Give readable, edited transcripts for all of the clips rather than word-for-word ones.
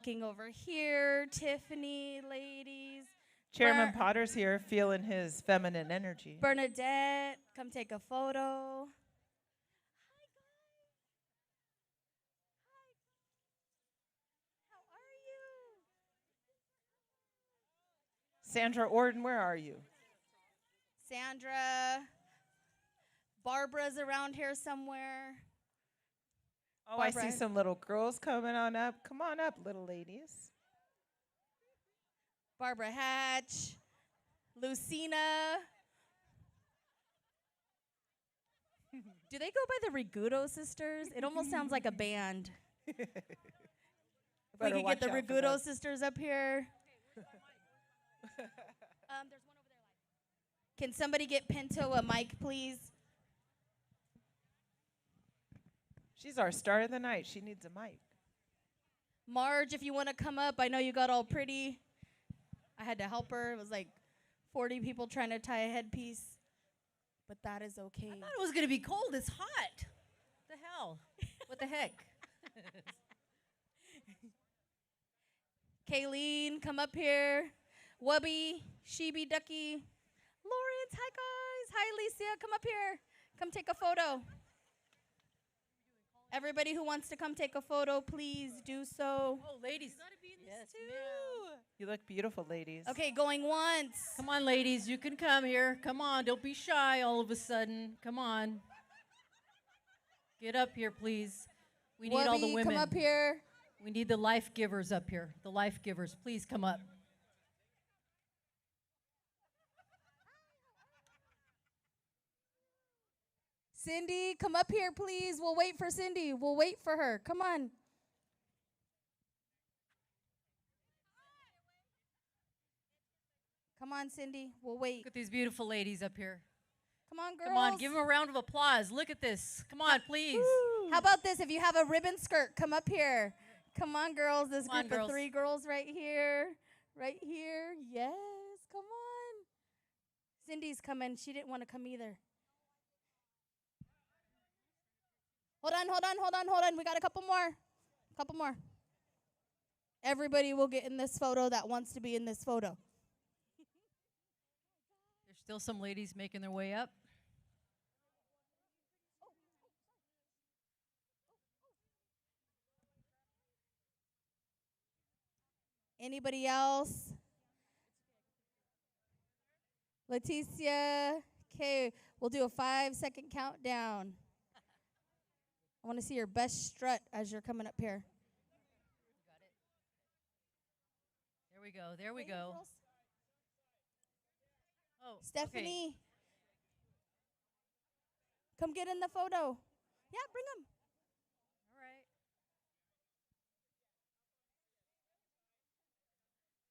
Looking over here, Tiffany, ladies. Chairman Potter's here feeling his feminine energy. Bernadette, come take a photo. How are you? Sandra Orden, where are you? Sandra. Barbara's around here somewhere. Oh, Barbara. I see some little girls coming on up. Come on up, little ladies. Barbara Hatch. Lucina. Do they go by the Rigudo sisters? It almost sounds like a band. If we could get the Rigudo sisters up here. There's one over there. Can somebody get Pinto a mic, please? She's our star of the night. She needs a mic. Marge, if you want to come up, I know you got all pretty. I had to help her. It was like 40 people trying to tie a headpiece. But that is okay. I thought it was going to be cold. It's hot. What the hell? What the heck? Kayleen, come up here. Wubby, Sheeby, Ducky. Lawrence, hi guys. Hi Alicia, come up here. Come take a photo. Everybody who wants to come take a photo, please do so. Oh, ladies. You gotta be in this too. You look beautiful, ladies. Okay, going once. Come on, ladies. You can come here. Come on. Don't be shy all of a sudden. Come on. Get up here, please. We need all the women. Come up here. We need the life givers up here. The life givers. Please come up. Cindy, come up here, please. We'll wait for Cindy. We'll wait for her. Come on. Come on, Cindy. We'll wait. Look at these beautiful ladies up here. Come on, girls. Come on. Give them a round of applause. Look at this. Come on, please. How about this? If you have a ribbon skirt, come up here. Come on, girls. This group of 3 girls right here. Right here. Yes. Come on. Cindy's coming. She didn't want to come either. Hold on. We got a couple more. Everybody will get in this photo that wants to be in this photo. There's still some ladies making their way up. Anybody else? Leticia. Okay, we'll do a 5-second countdown. I want to see your best strut as you're coming up here. There we go. Oh, Stephanie. Okay. Come get in the photo. Yeah, bring them. All right.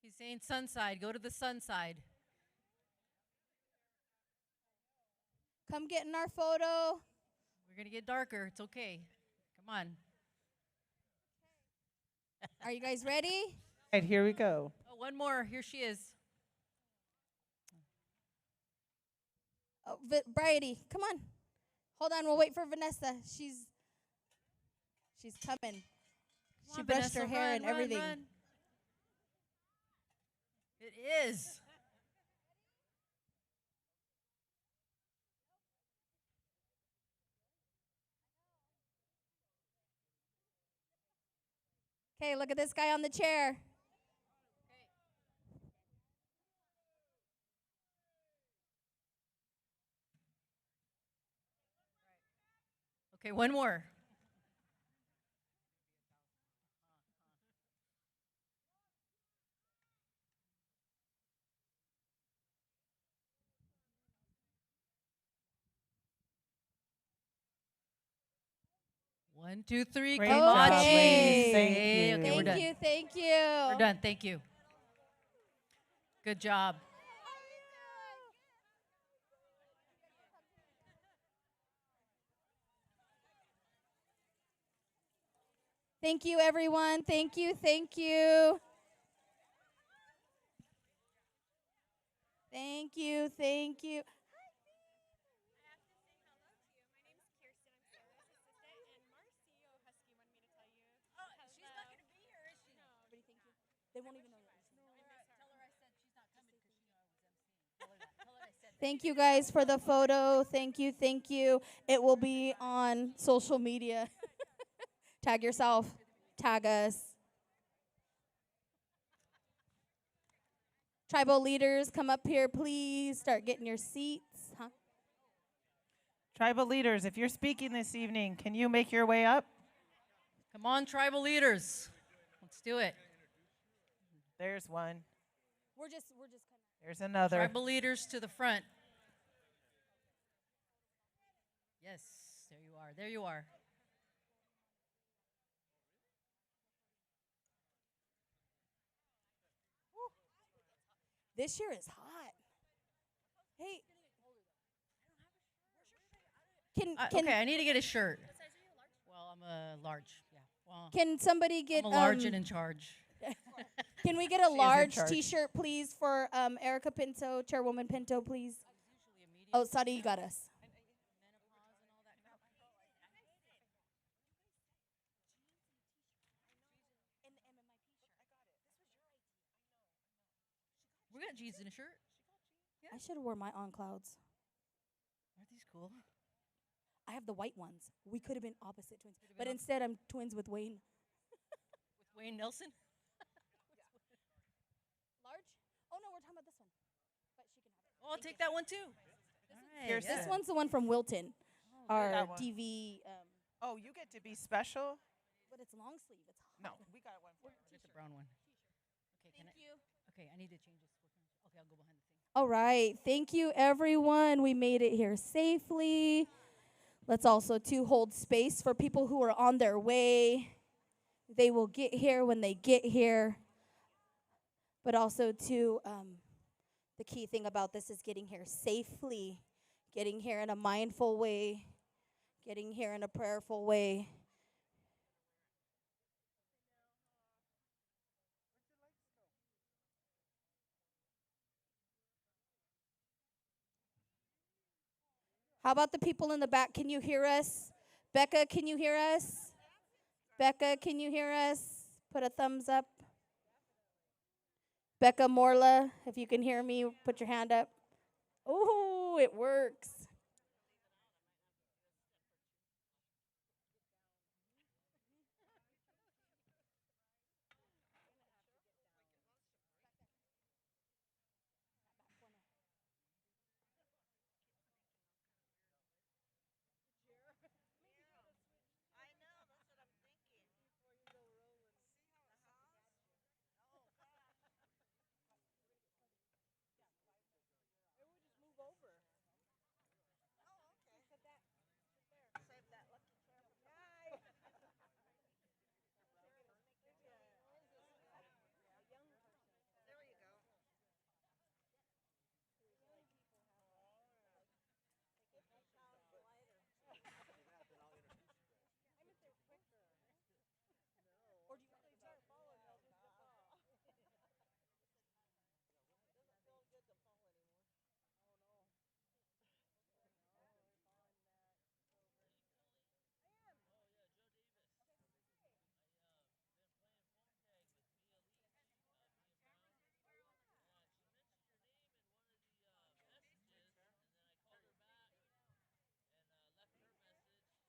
He's saying sun side. Go to the sun side. Come get in our photo. We're going to get darker. It's okay. Come on. Are you guys ready? All right, here we go. Oh, one more. Here she is. Oh, Bridie, come on. Hold on, we'll wait for Vanessa. She's coming. She brushed her hair and everything. Run. It is. Okay, look at this guy on the chair. Okay, one more. One, two, three. Great Come on, job, please. ladies. Thank you. Okay, we're done. Thank you. We're done. Thank you. Good job. Thank you, everyone. Thank you. Thank you. Thank you. Thank you. They won't even know you're Thank you guys for the photo. Thank you, thank you. It will be on social media. Tag yourself. Tag us. Tribal leaders, come up here, please. Start getting your seats. Huh? Tribal leaders, if you're speaking this evening, can you make your way up? Come on, tribal leaders. Let's do it. There's one. We're just kind of. There's another. Tribal leaders to the front. Yes, there you are. There you are. This year is hot. Hey. Okay, I need to get a shirt. Well, I'm a large. Yeah. Well, Can somebody get I'm a large and in charge. Can we get a large T-shirt, please, for Erica Pinto, Chairwoman Pinto, please? Oh, Sadi, you got us. We got jeans and a shirt. I should have worn my on clouds. Aren't these cool? I have the white ones. We could have been opposite twins, but instead I'm twins with Wayne. With Wayne Nelson? Large? Oh no, we're talking about this one. But she can have it. Oh, I'll take that one too. Here's This one's the one from Wilton. Our that one. DV. Oh, you get to be special? But it's long sleeve. It's hot. No, we got one for you. Get the brown one. Okay, Thank you. Okay, I need to change this. Okay, I'll go behind the thing. All right. Thank you, everyone. We made it here safely. Let's also, too, hold space for people who are on their way. They will get here when they get here. But also, too, the key thing about this is getting here safely, getting here in a mindful way, getting here in a prayerful way. How about the people in the back? Can you hear us? Becca, can you hear us? Becca, can you hear us? Put a thumbs up. Becca Morla, if you can hear me, put your hand up. Oh, it works.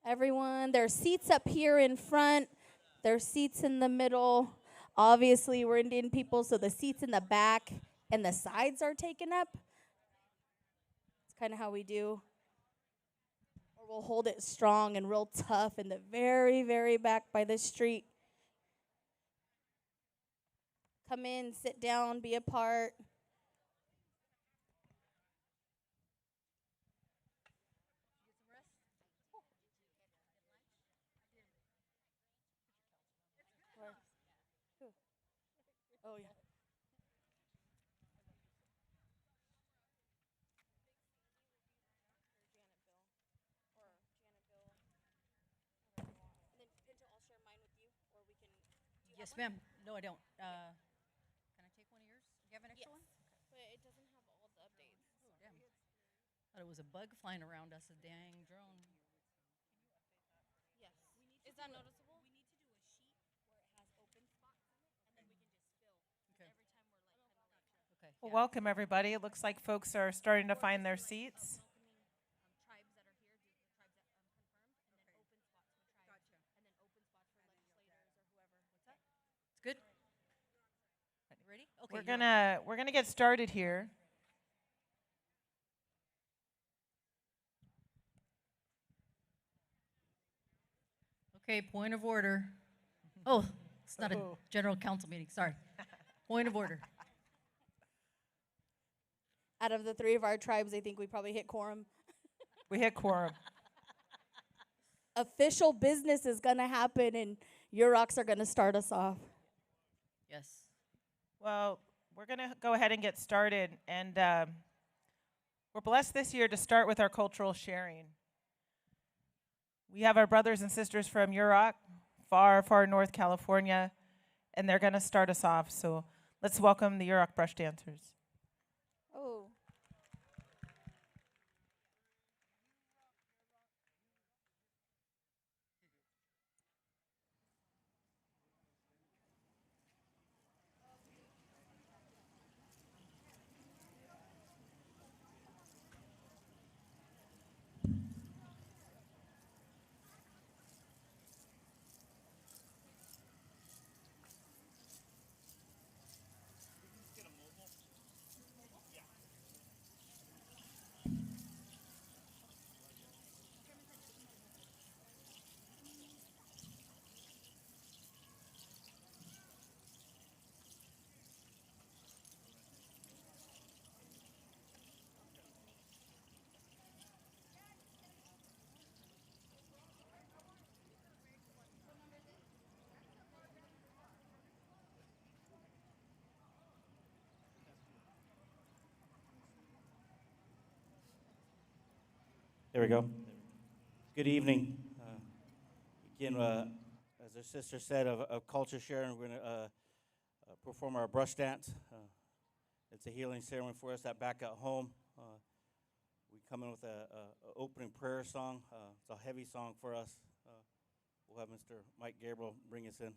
Everyone, there's seats up here in front. There's seats in the middle. Obviously, we're Indian people, so the seats in the back and the sides are taken up. It's kind of how we do. Or we'll hold it strong and real tough in the very, very back by the street. Come in, sit down, be a part. Oh, yeah. Yes, ma'am. No, I don't. Can I take one of yours? Do you have an extra one? But it doesn't have all the updates. Oh, damn. Thought it was a bug flying around us, a dang drone. Yes. Is that noticeable? We need to do a sheet where it has open spots in it, and then we can just fill. Well, welcome everybody. It looks like folks are starting to find their seats. It's good. Ready? Okay. We're gonna get started here. Okay, point of order. Oh, it's not a general council meeting. Sorry. Point of order. Out of the three of our tribes, I think we probably hit quorum. We hit quorum. Official business is going to happen, and your rocks are going to start us off. Yes. Well, we're gonna go ahead and get started, and we're blessed this year to start with our cultural sharing. We have our brothers and sisters from Yurok, far, far North California, and they're going to start us off. So let's welcome the Yurok brush dancers. Oh. There we go. Good evening. Again, as our sister said, of culture sharing, we're going to perform our brush dance. It's a healing ceremony for us that back at home. We come in with a opening prayer song. It's a heavy song for us. We'll have Mr. Mike Gabriel bring us in.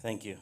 Thank you.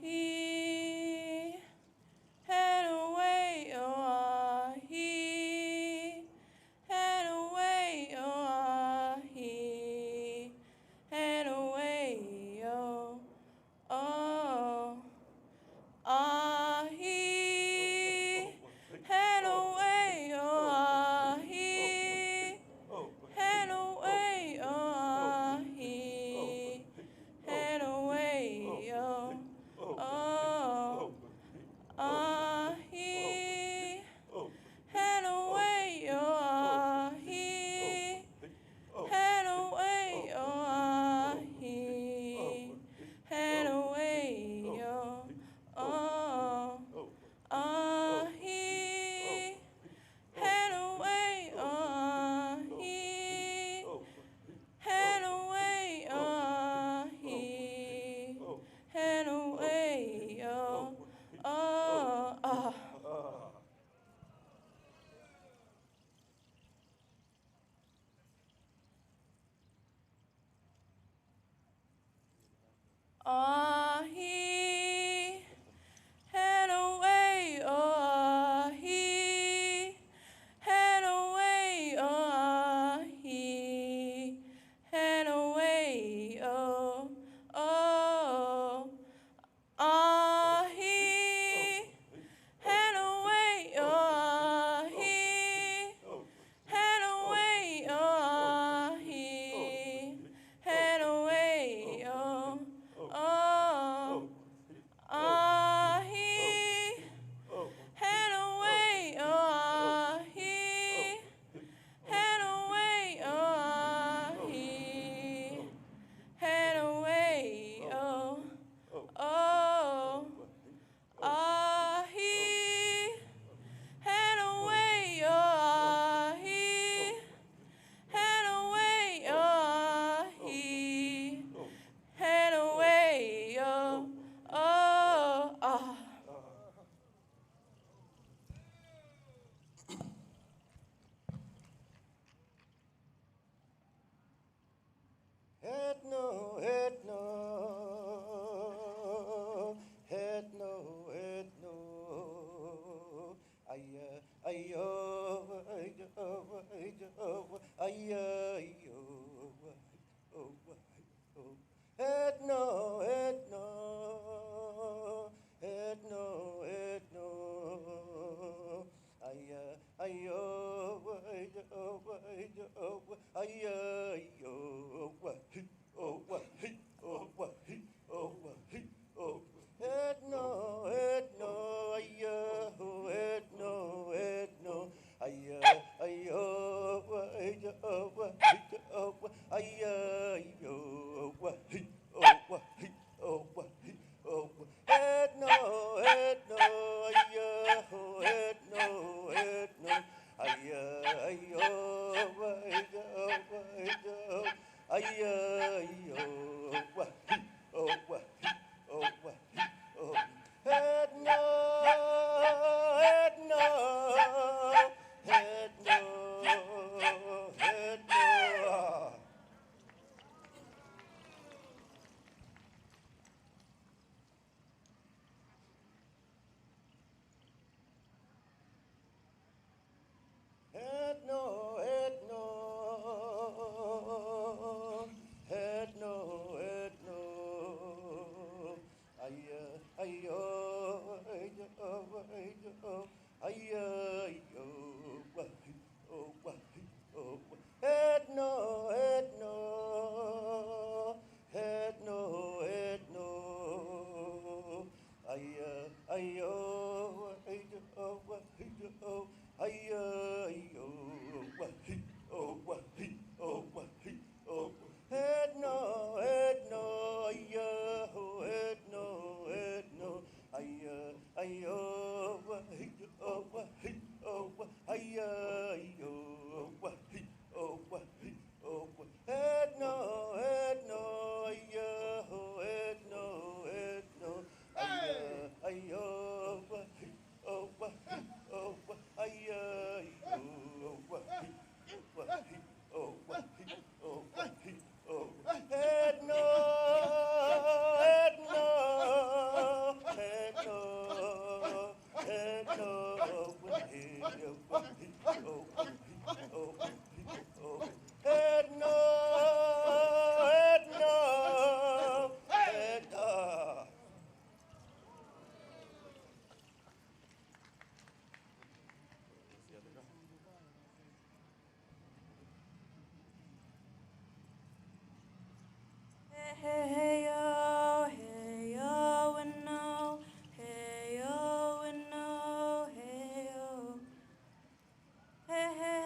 He had away, oh, he had away, oh, he had away, oh, oh, he had away, oh, he had away, oh, he had away, oh, oh, he had away, oh, he had away, oh, he had away, oh, oh, he had away, oh, he had away, oh, he had away, oh, oh. He had away, oh, he had away, oh, he had away, oh, oh, he had away, oh, he had away, oh, he had away, oh, oh. Hey yo, and no. Hey yo, and no. Hey yo. Hey yo,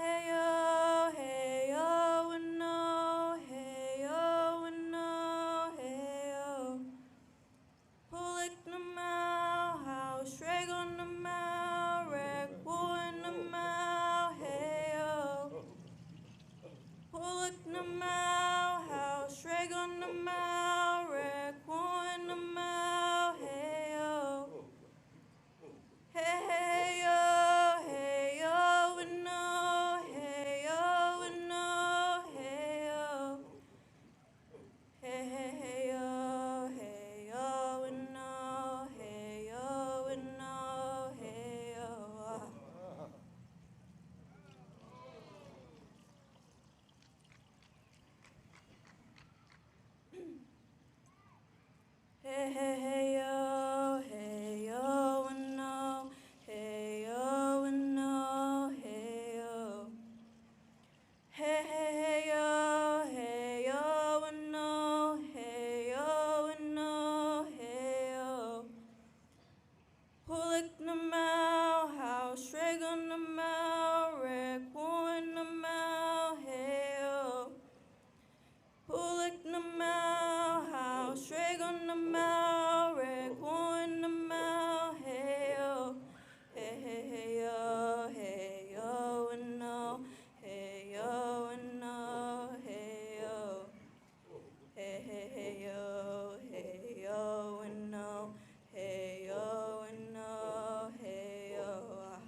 and no. Hey yo, and no. Hey yo. Pulik na mau, how shreg on the mau, reg wool in the mau. Hey yo. Pulik na mau, how shreg on the mau, reg wool in the mau. Hey yo. Hey yo, and no. Hey yo, and no. Hey yo. Hey yo, and no. Hey yo, and no. Hey yo. Hey yo, and no. Hey yo, and no. Hey yo. Hey yo, and no. Hey yo, and no. Hey yo. Pulik na mau, how shreg on the mau, reg woon the mau. Hey yo. Pulik na mau, how shreg on the mau, reg woon the mau. Hey yo. Hey yo, and no. Hey yo, and no. Hey yo. Hey yo, and no. Hey yo, and no. Hey yo.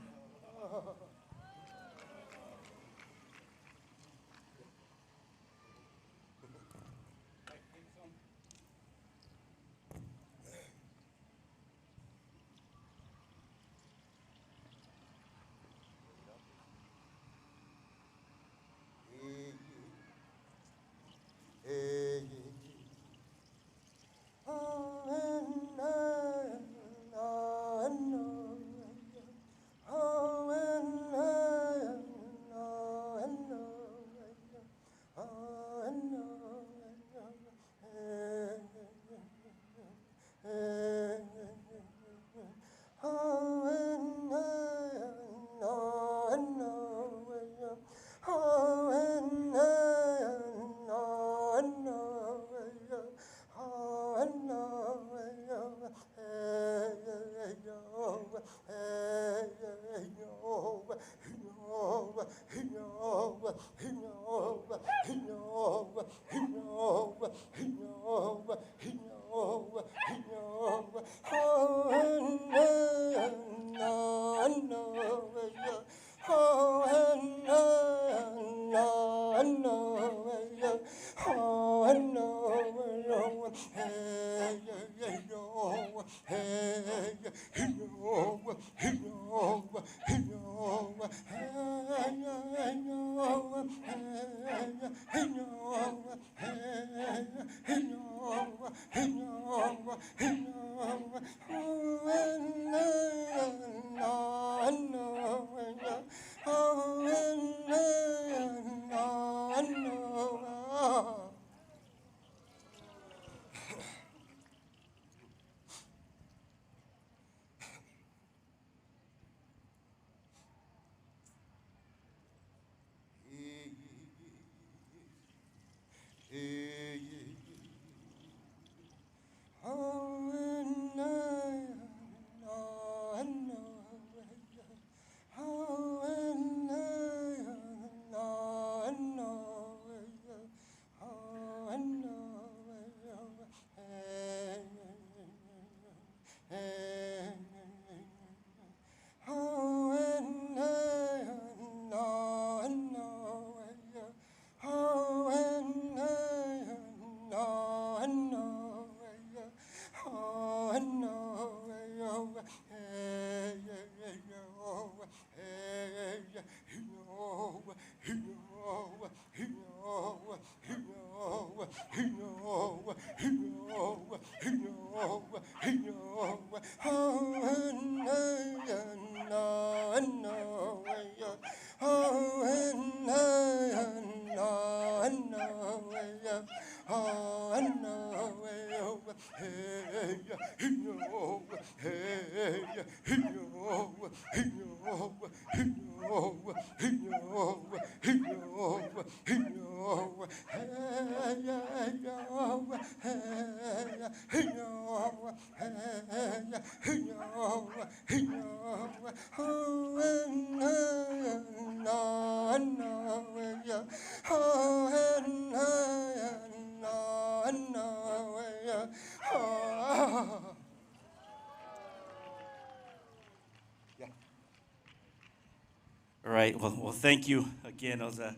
All right, well, thank you again. It was a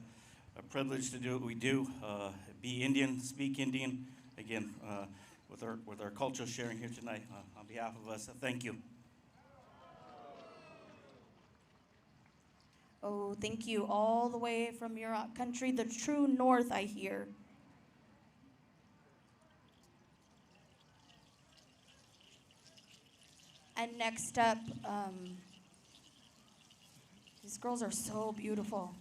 privilege to do what we do, be Indian, speak Indian, again, with our cultural sharing here tonight. On behalf of us, thank you. Oh, thank you all the way from your country, the true north, I hear. And next up, these girls are so beautiful.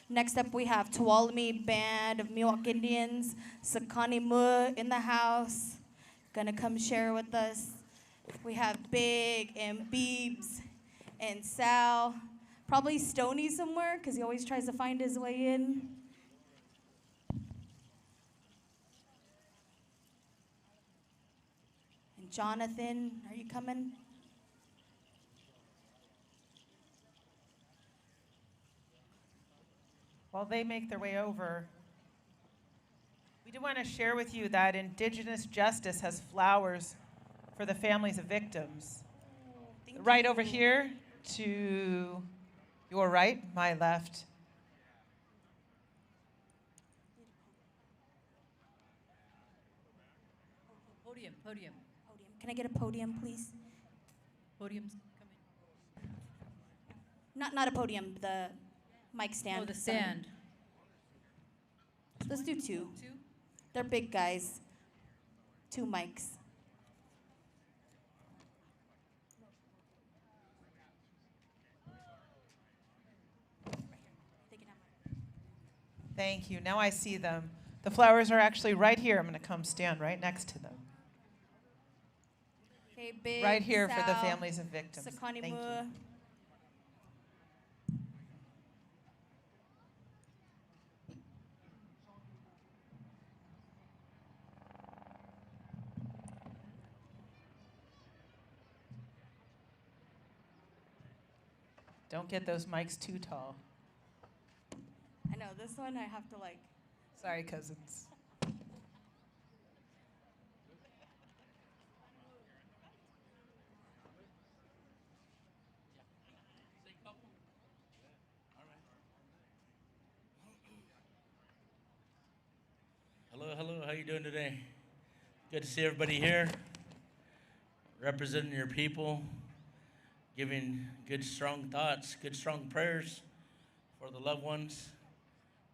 Next up, we have Tuolumne Band of Miwok Indians, Sakani Mu in the house, gonna come share with us. We have Big and Beebs and Sal, probably Stony somewhere, because he always tries to find his way in. And Jonathan, are you coming? While they make their way over, we do want to share with you that Indigenous Justice has flowers for the families of victims. Right over here to your right, my left. Podium. Podium. Can I get a podium, please? Podium's coming. Not a podium, the mic stand. Oh, the stand. Let's do two. Two? They're big guys. 2 mics. Thank you. Now I see them. The flowers are actually right here. I'm going to come stand right next to them. Okay, Big, Right here for the Sal, families of victims. Sakani Thank Mu. you. Don't get those mics too tall. I know, this one I have to like. Sorry, cousins. Hello, how you doing today? Good to see everybody here, representing your people, giving good, strong thoughts, good, strong prayers for the loved ones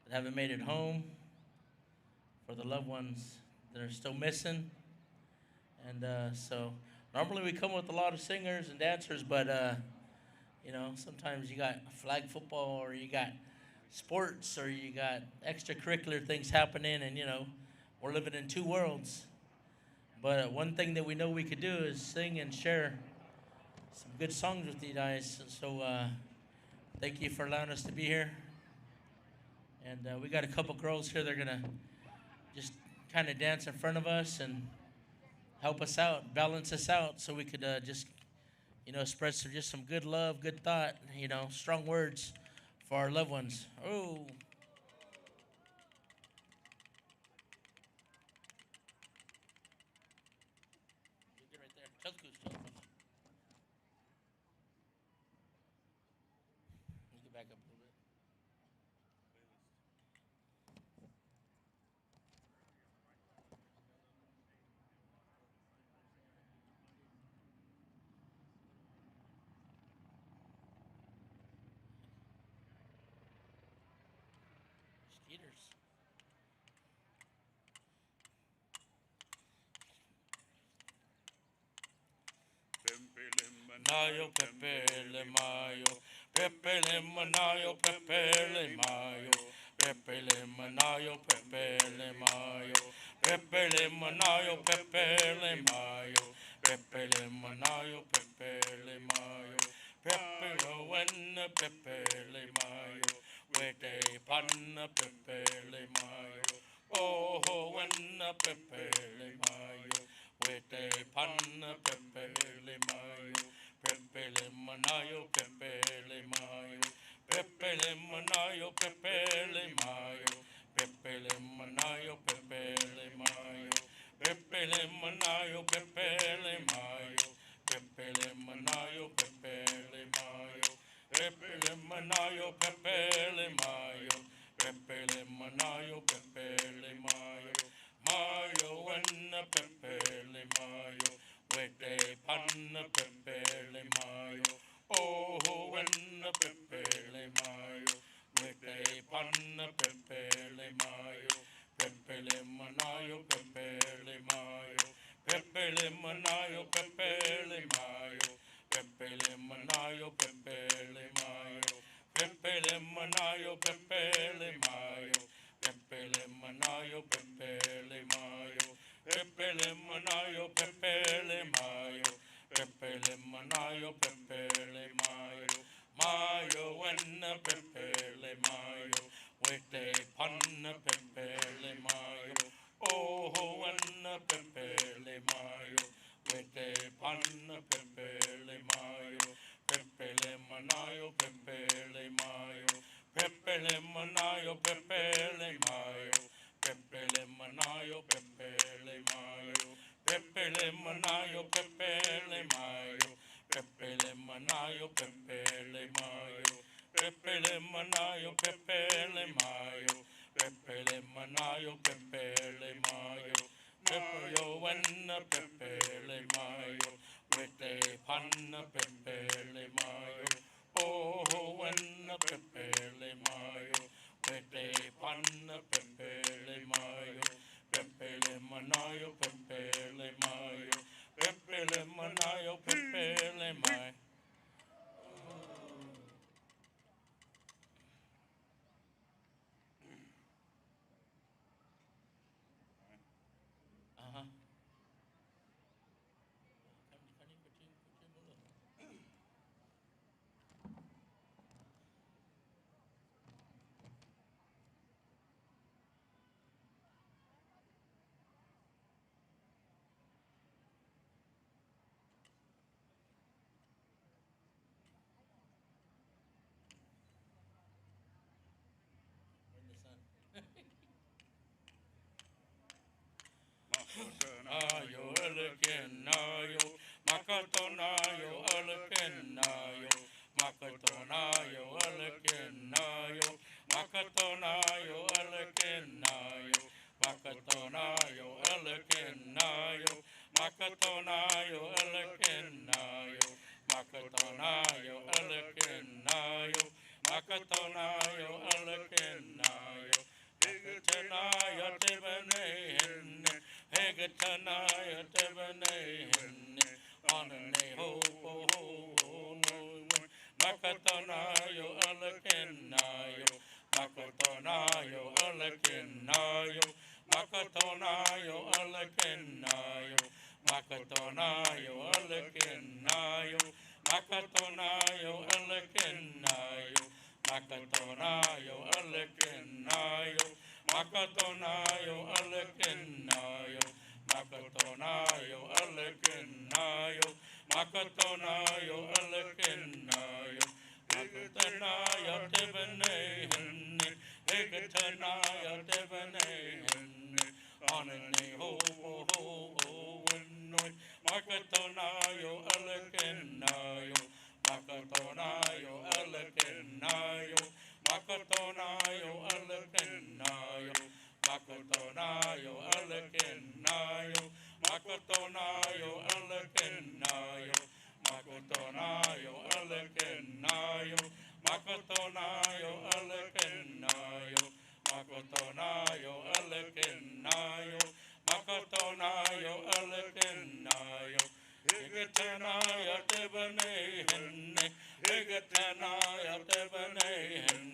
that haven't made it home, for the loved ones that are still missing. And so normally we come with a lot of singers and dancers, but you know, sometimes you got flag football or you got sports or you got extracurricular things happening, and you know, we're living in two worlds. But one thing that we know we could do is sing and share some good songs with you guys. So thank you for allowing us to be here. And we got a couple girls here that are going to just kind of dance in front of us and help us out, balance us out, so we could just, you know, spread just some good love, good thought, you know, strong words for our loved ones. Oh. Get right there. You can back up a little bit. Skeeters. Manayo pepele mayo, pepele manayo pepele mayo, pepele manayo pepele mayo, pepele manayo pepele mayo, pepele manayo pepele mayo, pepele when pepele mayo, wete panna pepele mayo, oh when pepele mayo. Wete panna pepele mayo, pepele manayo pepele mayo, pepele manayo pepele mayo, pepele manayo pepele mayo, pepele manayo pepele mayo, pepele manayo pepele mayo, pepele manayo pepele mayo, pepele manayo pepele mayo. Mayo wanna pepele mayo, wete panna pepele mayo, oh wanna pepele mayo, wete panna pepele mayo, pepele manayo pepele mayo, pepele manayo pepele mayo, pepele manayo pepele mayo, pepele manayo pepele mayo. Pepele manayo pepele mayo, pepele manayo pepele mayo, pepele manayo pepele mayo, mayo wanna pepele mayo, wete panna pepele mayo, oh wanna pepele mayo, wete panna pepele mayo, pepele manayo pepele mayo. Pepele manayo pepele mayo, pepele manayo pepele mayo, pepele manayo pepele mayo, pepele manayo pepele mayo, pepele manayo pepele mayo, pepele manayo pepele mayo, pepele wanna pepele mayo, wete panna pepele mayo. Oh, wanna pepele mayo, wete panna pepele mayo, pepele manayo pepele mayo, pepele manayo pepele mayo. Uh-huh. Alakinayo, Makatonayo, Alakinayo, Makatonayo, Alakinayo, Makatonayo, Alakinayo, Makatonayo, Alakinayo, Makatonayo, Alakinayo, Makatonayo, Alakinayo, Makatonayo, Alakinayo, Hegatanaya Tebanayan, Hegatanaya Tebanayan, Anane ho ho ho no, Makatonayo, Alakinayo, Makatonayo, Alakinayo, Makatonayo, Alakinayo, Makatonayo, Alakinayo, Makatonayo, Alakinayo, Makatonayo, Alakinayo, Makatonayo, Alakinayo, Makatonayo, Alakinayo, Makatonayo, Alakinayo, Hegatanaya Tebanayan, Hegatanaya Tebanayan, Anane ho ho ho ho winoy, Makatonayo, Alakinayo, Makatonayo, Alakinayo, Makatonayo, Alakinayo, Makatonayo, Alakinayo, Makatonayo, Alakinayo, Makatonayo, Alakinayo, Makatonayo, Alakinayo, Makatonayo, Alakinayo, Makatonayo, Alakinayo, Hegatanaya Tebanayan, Hegatanaya Tebanayan,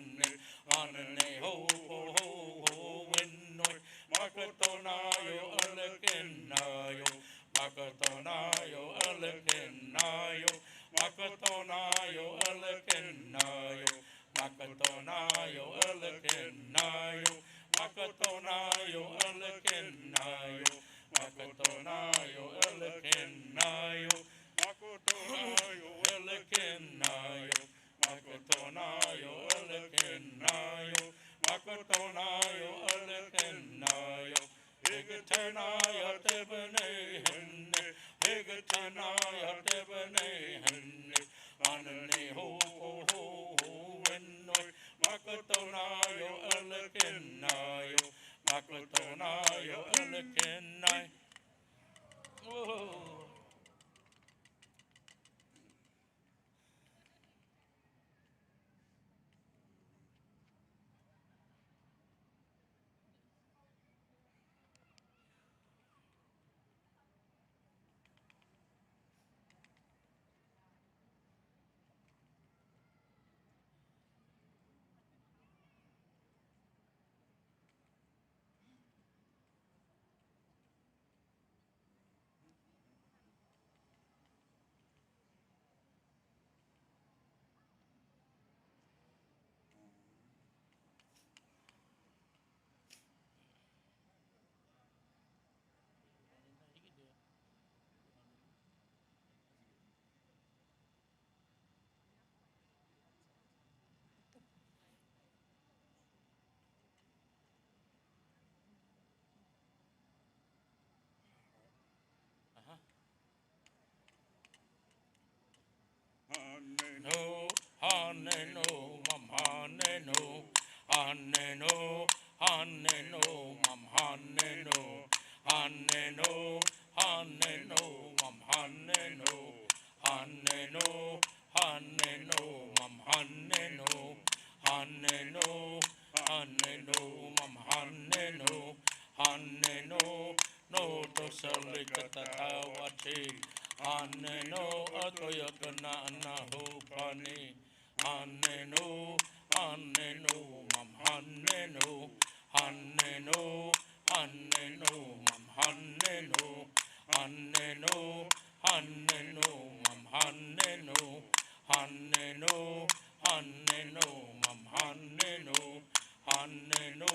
Anane ho ho ho ho winoy, Makatonayo, Alakinayo, Makatonayo, Alakinayo, Makatonayo, Alakinayo, Makatonayo, Alakinayo, Makatonayo, Alakinayo, Makatonayo, Alakinayo, Makatonayo, Alakinayo, Makatonayo, Alakinayo, Makatonayo, Alakinayo, Hegatanaya Tebanayan, Hegatanaya Tebanayan, Anane ho ho ho ho winoy, Makatonayo, Alakinayo, Makatonayo, Alakinayo. Oh. No, honey, no, mom, honey, no, honey, no, honey, no, mom, honey, no, honey, no, honey, no, mom, honey, no, honey, no, honey, no, mom, honey, no, honey, no, honey, no, mom, honey, no, honey, no, no, to salikatawati. Aneno atoyakana anahu pani. Aneno, aneno, mam aneno, aneno, aneno, mam aneno, aneno, aneno, mam aneno, aneno, aneno, mam aneno, aneno,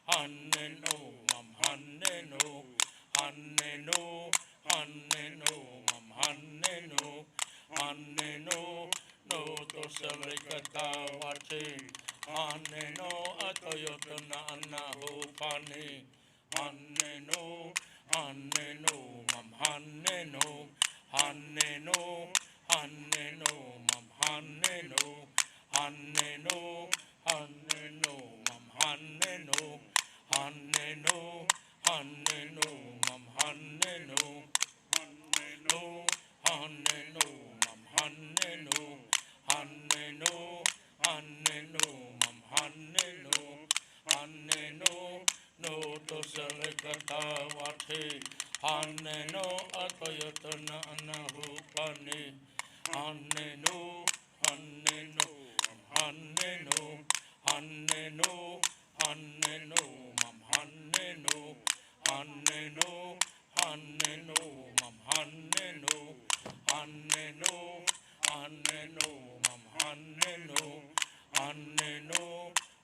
aneno, mam aneno, aneno, aneno, mam aneno, aneno, no to salikatawati, aneno atoyotana anahu pani, aneno, aneno, mam Haneno, Haneno, Mam Haneno, Haneno, Haneno, Mam Haneno, Haneno, Haneno, Mam Haneno, Haneno, Haneno, Mam Haneno, Haneno, no to selekata wate, Haneno, atoyotana anahupani, Haneno, Haneno, Haneno, Haneno, Haneno, Mam Haneno, Haneno, Haneno, Mam Haneno, Haneno, Haneno, Mam Haneno, Haneno,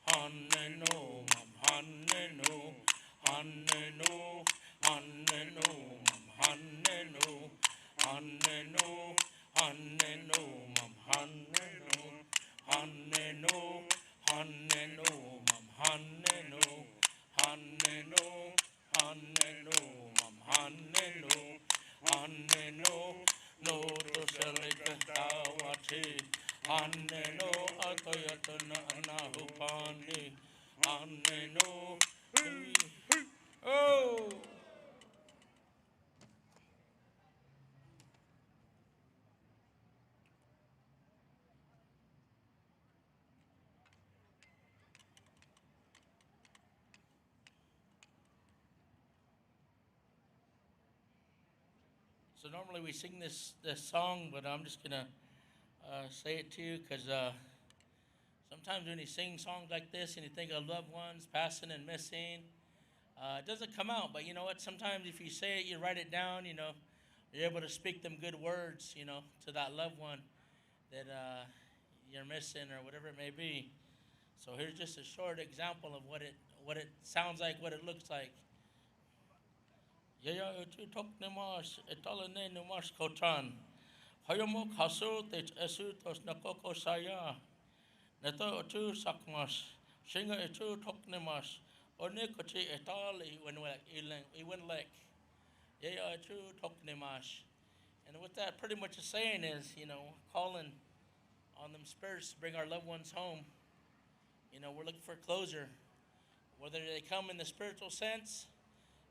Haneno, Mam Haneno, Haneno, Haneno, Mam Haneno, Haneno, Haneno, Mam Haneno, Haneno, Haneno, Mam Haneno, Haneno, Haneno, Mam Haneno, Haneno, no to selekatawati, Haneno, atoyatana anahupani, Haneno, oh. So normally we sing this song, but I'm just gonna say it to you because sometimes when you sing songs like this and you think of loved ones passing and missing, it doesn't come out. But you know what? Sometimes if you say it, you write it down. You know, you're able to speak them good words. You know, to that loved one that you're missing or whatever it may be. So here's just a short example of what it sounds like, what it looks like. Yaya tu tok nemas etalane nemas kotan. Hayomo kasu te esu tos nakoko saya. Neto tu sakmas. Shinga etu tok nemas. Onikoti etali when lek. Yaya tu tok nemas. And what that pretty much is saying is, you know, calling on them spirits to bring our loved ones home. You know, we're looking for closure. Whether they come in the spiritual sense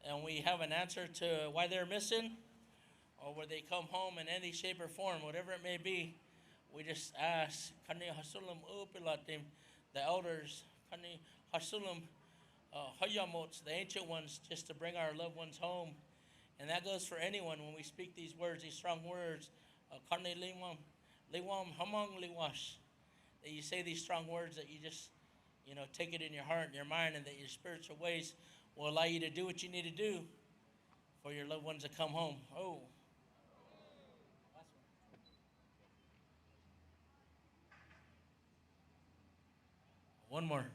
and we have an answer to why they're missing, or where they come home in any shape or form, whatever it may be, we just ask, Kani Hasulam Upilatim, the elders, Kani Hasulam Hayamots, the ancient ones, just to bring our loved ones home. And that goes for anyone when we speak these words, these strong words, Kani Liwam Hamang Liwash, that you say these strong words, that you just, you know, take it in your heart and your mind, and that your spiritual ways will allow you to do what you need to do for your loved ones to come home. Oh. One more.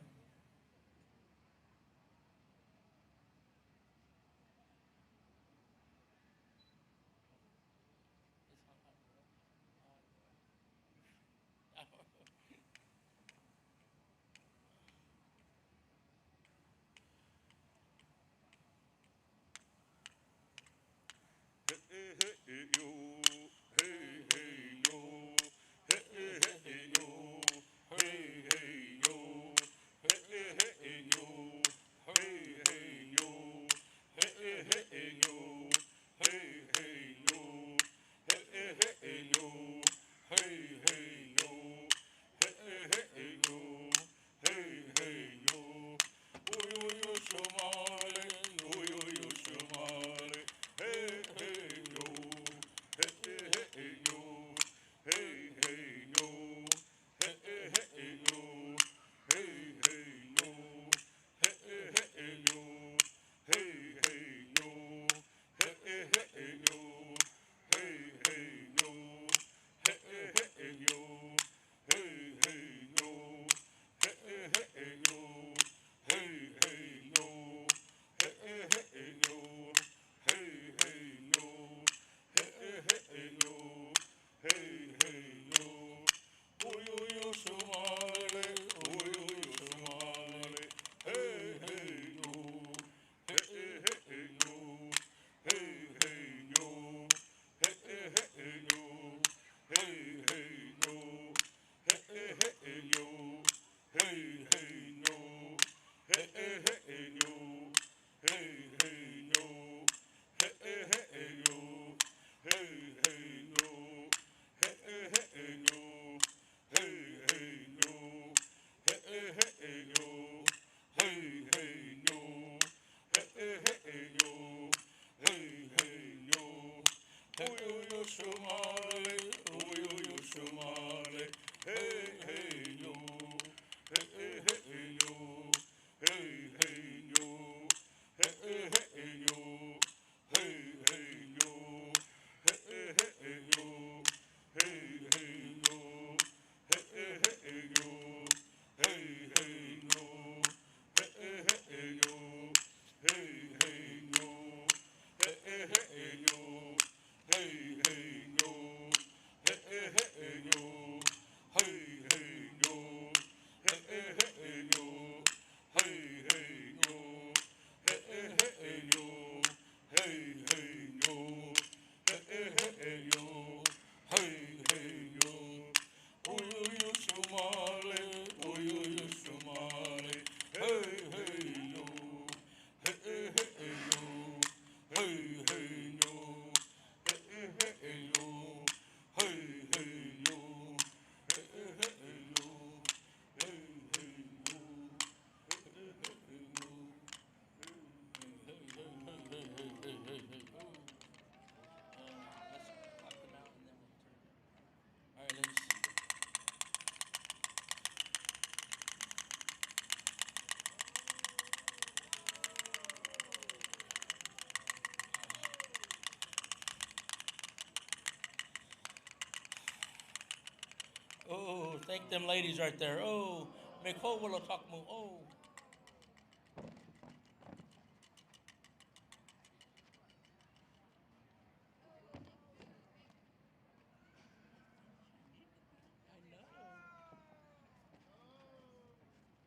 them ladies right there. Oh, me ko wala talk mo. Oh.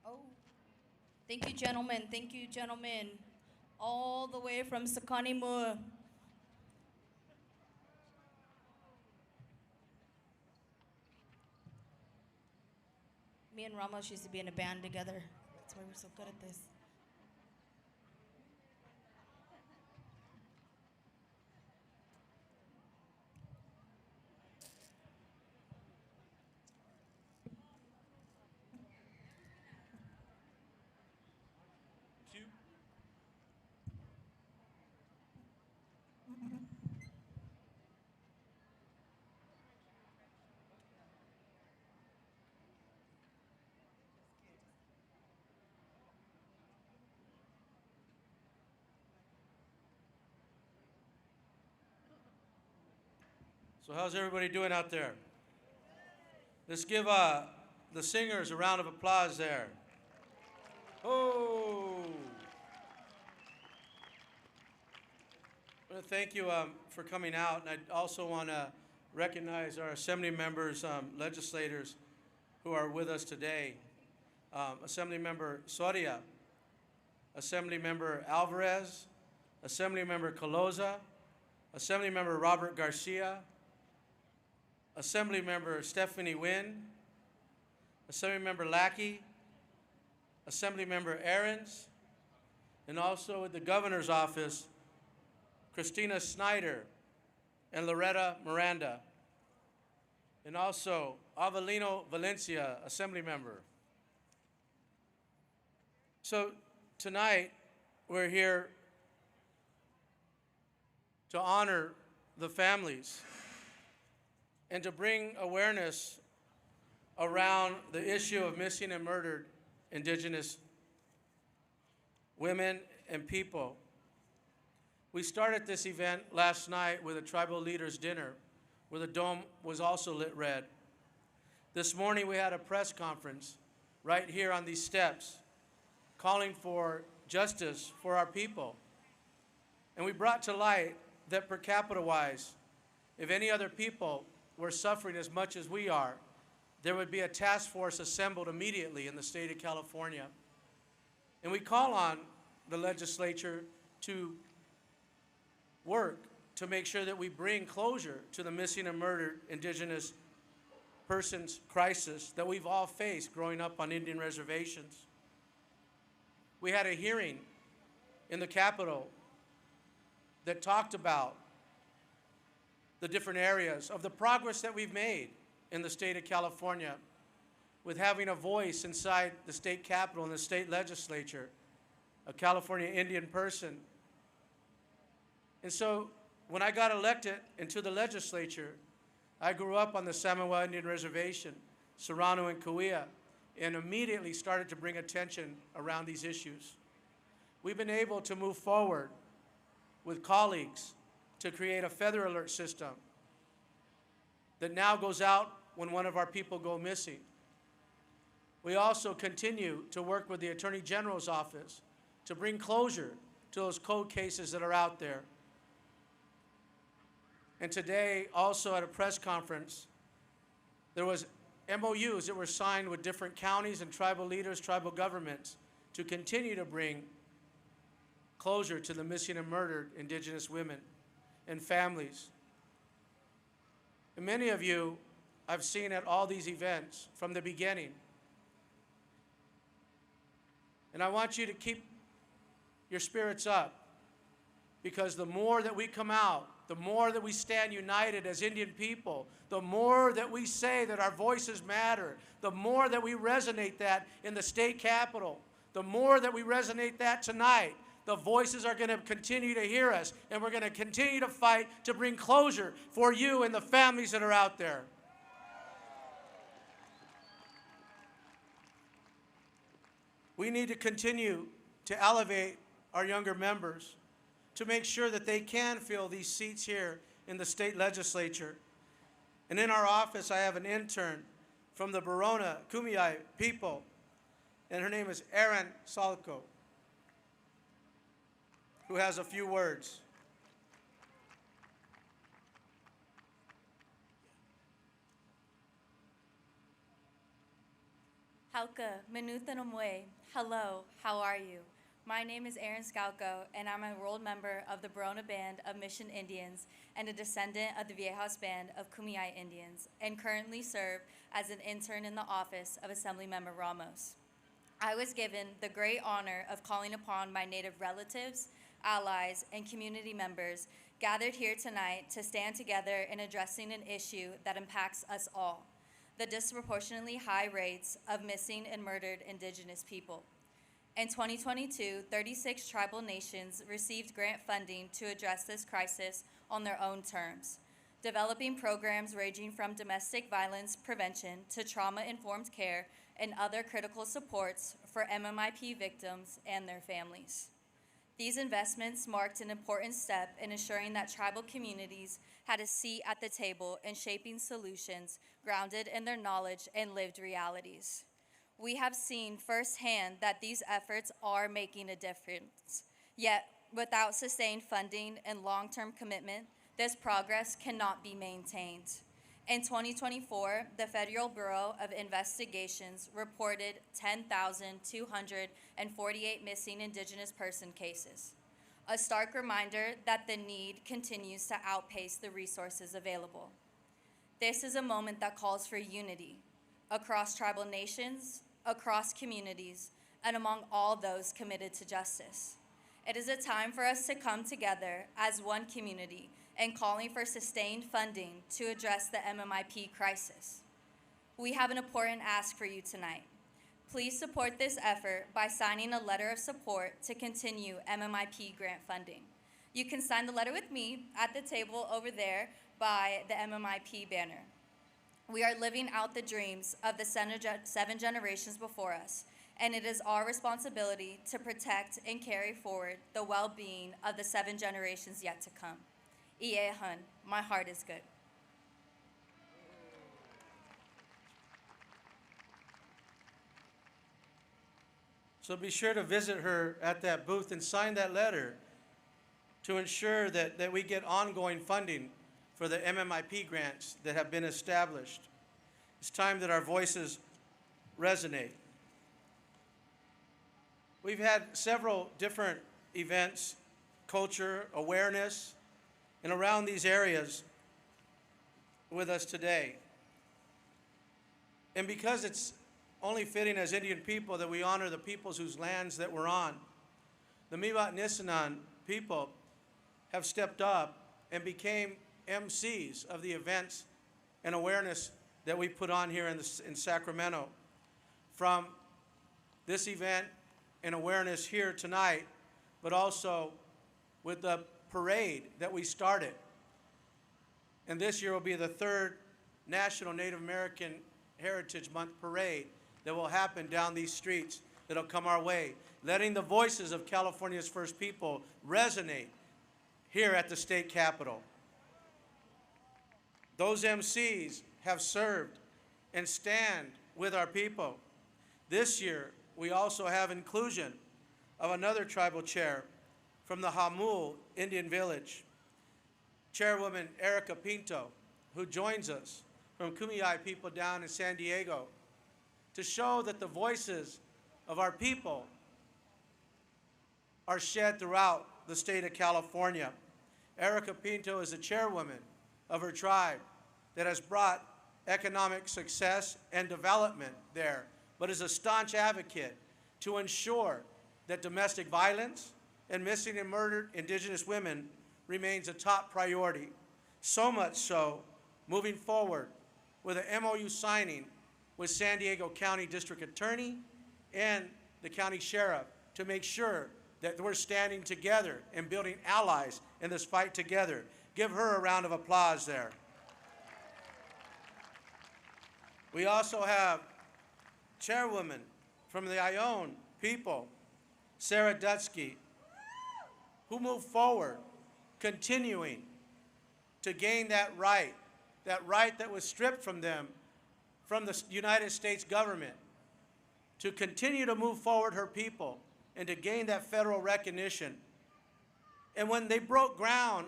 Oh, thank you, gentlemen. Thank you, gentlemen. All the way from Sakanimu. Me and Ramos used to be in a band together. That's why we're so good at this. So how's everybody doing out there? Let's give the singers a round of applause there. Oh! I want to thank you for coming out, and I also want to recognize our Assembly members, legislators who are with us today. Assemblymember Soria, Assemblymember Alvarez, Assemblymember Caloza, Assemblymember Robert Garcia, Assemblymember Stephanie Wynn, Assemblymember Lackey, Assemblymember Ahrens, and also at the Governor's Office, Christina Snyder and Loretta Miranda, and also Avelino Valencia, Assemblymember. So tonight, we're here to honor the families and to bring awareness around the issue of missing and murdered Indigenous women and people. We started this event last night with a tribal leaders dinner where the dome was also lit red. This morning we had a press conference right here on these steps calling for justice for our people. And we brought to light that per capita wise, if any other people were suffering as much as we are, there would be a task force assembled immediately in the state of California. And we call on the legislature to work to make sure that we bring closure to the missing and murdered Indigenous persons crisis that we've all faced growing up on Indian reservations. We had a hearing in the Capitol that talked about the different areas of the progress that we've made in the state of California with having a voice inside the state capitol and the state legislature, a California Indian person. And so when I got elected into the legislature, I grew up on the Samoa Indian Reservation, Serrano and Cahuilla, and immediately started to bring attention around these issues. We've been able to move forward with colleagues to create a feather alert system that now goes out when one of our people go missing. We also continue to work with the Attorney General's office to bring closure to those cold cases that are out there. And today, also at a press conference, there was MOUs that were signed with different counties and tribal leaders, tribal governments, to continue to bring closure to the missing and murdered Indigenous women and families. And many of you I've seen at all these events from the beginning. And I want you to keep your spirits up, because the more that we come out, the more that we stand united as Indian people, the more that we say that our voices matter, the more that we resonate that in the state capitol, the more that we resonate that tonight, the voices are going to continue to hear us, and we're going to continue to fight to bring closure for you and the families that are out there. We need to continue to elevate our younger members to make sure that they can fill these seats here in the state legislature. And in our office, I have an intern from the Barona Kumeyaay people, and her name is Erin Salko, who has a few words. Hauka, Minutanamwe. Hello, how are you? My name is Erin Scalco, and I'm a enrolled member of the Barona Band of Mission Indians and a descendant of the Viejas Band of Kumeyaay Indians, and currently serve as an intern in the office of Assemblymember Ramos. I was given the great honor of calling upon my Native relatives, allies, and community members gathered here tonight to stand together in addressing an issue that impacts us all: the disproportionately high rates of missing and murdered Indigenous people. In 2022, 36 tribal nations received grant funding to address this crisis on their own terms, developing programs ranging from domestic violence prevention to trauma-informed care and other critical supports for MMIP victims and their families. These investments marked an important step in ensuring that tribal communities had a seat at the table in shaping solutions grounded in their knowledge and lived realities. We have seen firsthand that these efforts are making a difference. Yet, without sustained funding and long-term commitment, this progress cannot be maintained. In 2024, the Federal Bureau of Investigations reported 10,248 missing Indigenous person cases, a stark reminder that the need continues to outpace the resources available. This is a moment that calls for unity across tribal nations, across communities, and among all those committed to justice. It is a time for us to come together as one community and calling for sustained funding to address the MMIP crisis. We have an important ask for you tonight. Please support this effort by signing a letter of support to continue MMIP grant funding. You can sign the letter with me at the table over there by the MMIP banner. We are living out the dreams of the 7 generations before us, and it is our responsibility to protect and carry forward the well-being of the 7 generations yet to come. Ie hun, my heart is good. So be sure to visit her at that booth and sign that letter to ensure that we get ongoing funding for the MMIP grants that have been established. It's time that our voices resonate. We've had several different events, culture, awareness, and around these areas with us today. And because it's only fitting as Indian people that we honor the peoples whose lands that we're on, the Miwok Nisenan people have stepped up and became MCs of the events and awareness that we put on here in Sacramento. From this event and awareness here tonight, but also with the parade that we started. And this year will be the 3rd National Native American Heritage Month parade that will happen down these streets that'll come our way, letting the voices of California's First People resonate here at the state capitol. Those MCs have served and stand with our people. This year, we also have inclusion of another tribal chair from the Hamul Indian Village, Chairwoman Erica Pinto, who joins us from Kumeyaay people down in San Diego to show that the voices of our people are shed throughout the state of California. Erica Pinto is the chairwoman of her tribe that has brought economic success and development there, but is a staunch advocate to ensure that domestic violence and missing and murdered Indigenous women remains a top priority. So much so, moving forward with an MOU signing with San Diego County District Attorney and the County Sheriff to make sure that we're standing together and building allies in this fight together. Give her a round of applause there. We also have Chairwoman from the Ione people, Sarah Dutsky, who moved forward, continuing to gain that right that was stripped from them from the United States government to continue to move forward her people and to gain that federal recognition. And when they broke ground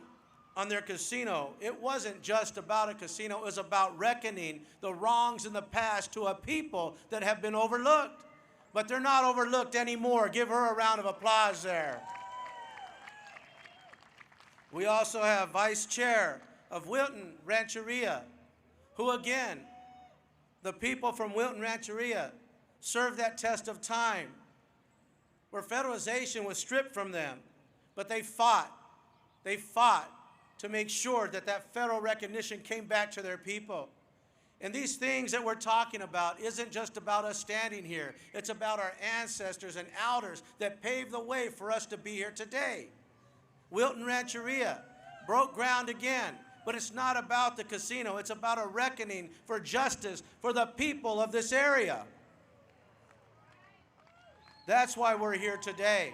on their casino, it wasn't just about a casino, it was about reckoning the wrongs in the past to a people that have been overlooked. But they're not overlooked anymore. Give her a round of applause there. We also have Vice Chair of Wilton Rancheria, who again, the people from Wilton Rancheria served that test of time where federalization was stripped from them, but they fought to make sure that that federal recognition came back to their people. And these things that we're talking about isn't just about us standing here. It's about our ancestors and elders that paved the way for us to be here today. Wilton Rancheria broke ground again, but it's not about the casino. It's about a reckoning for justice for the people of this area. That's why we're here today.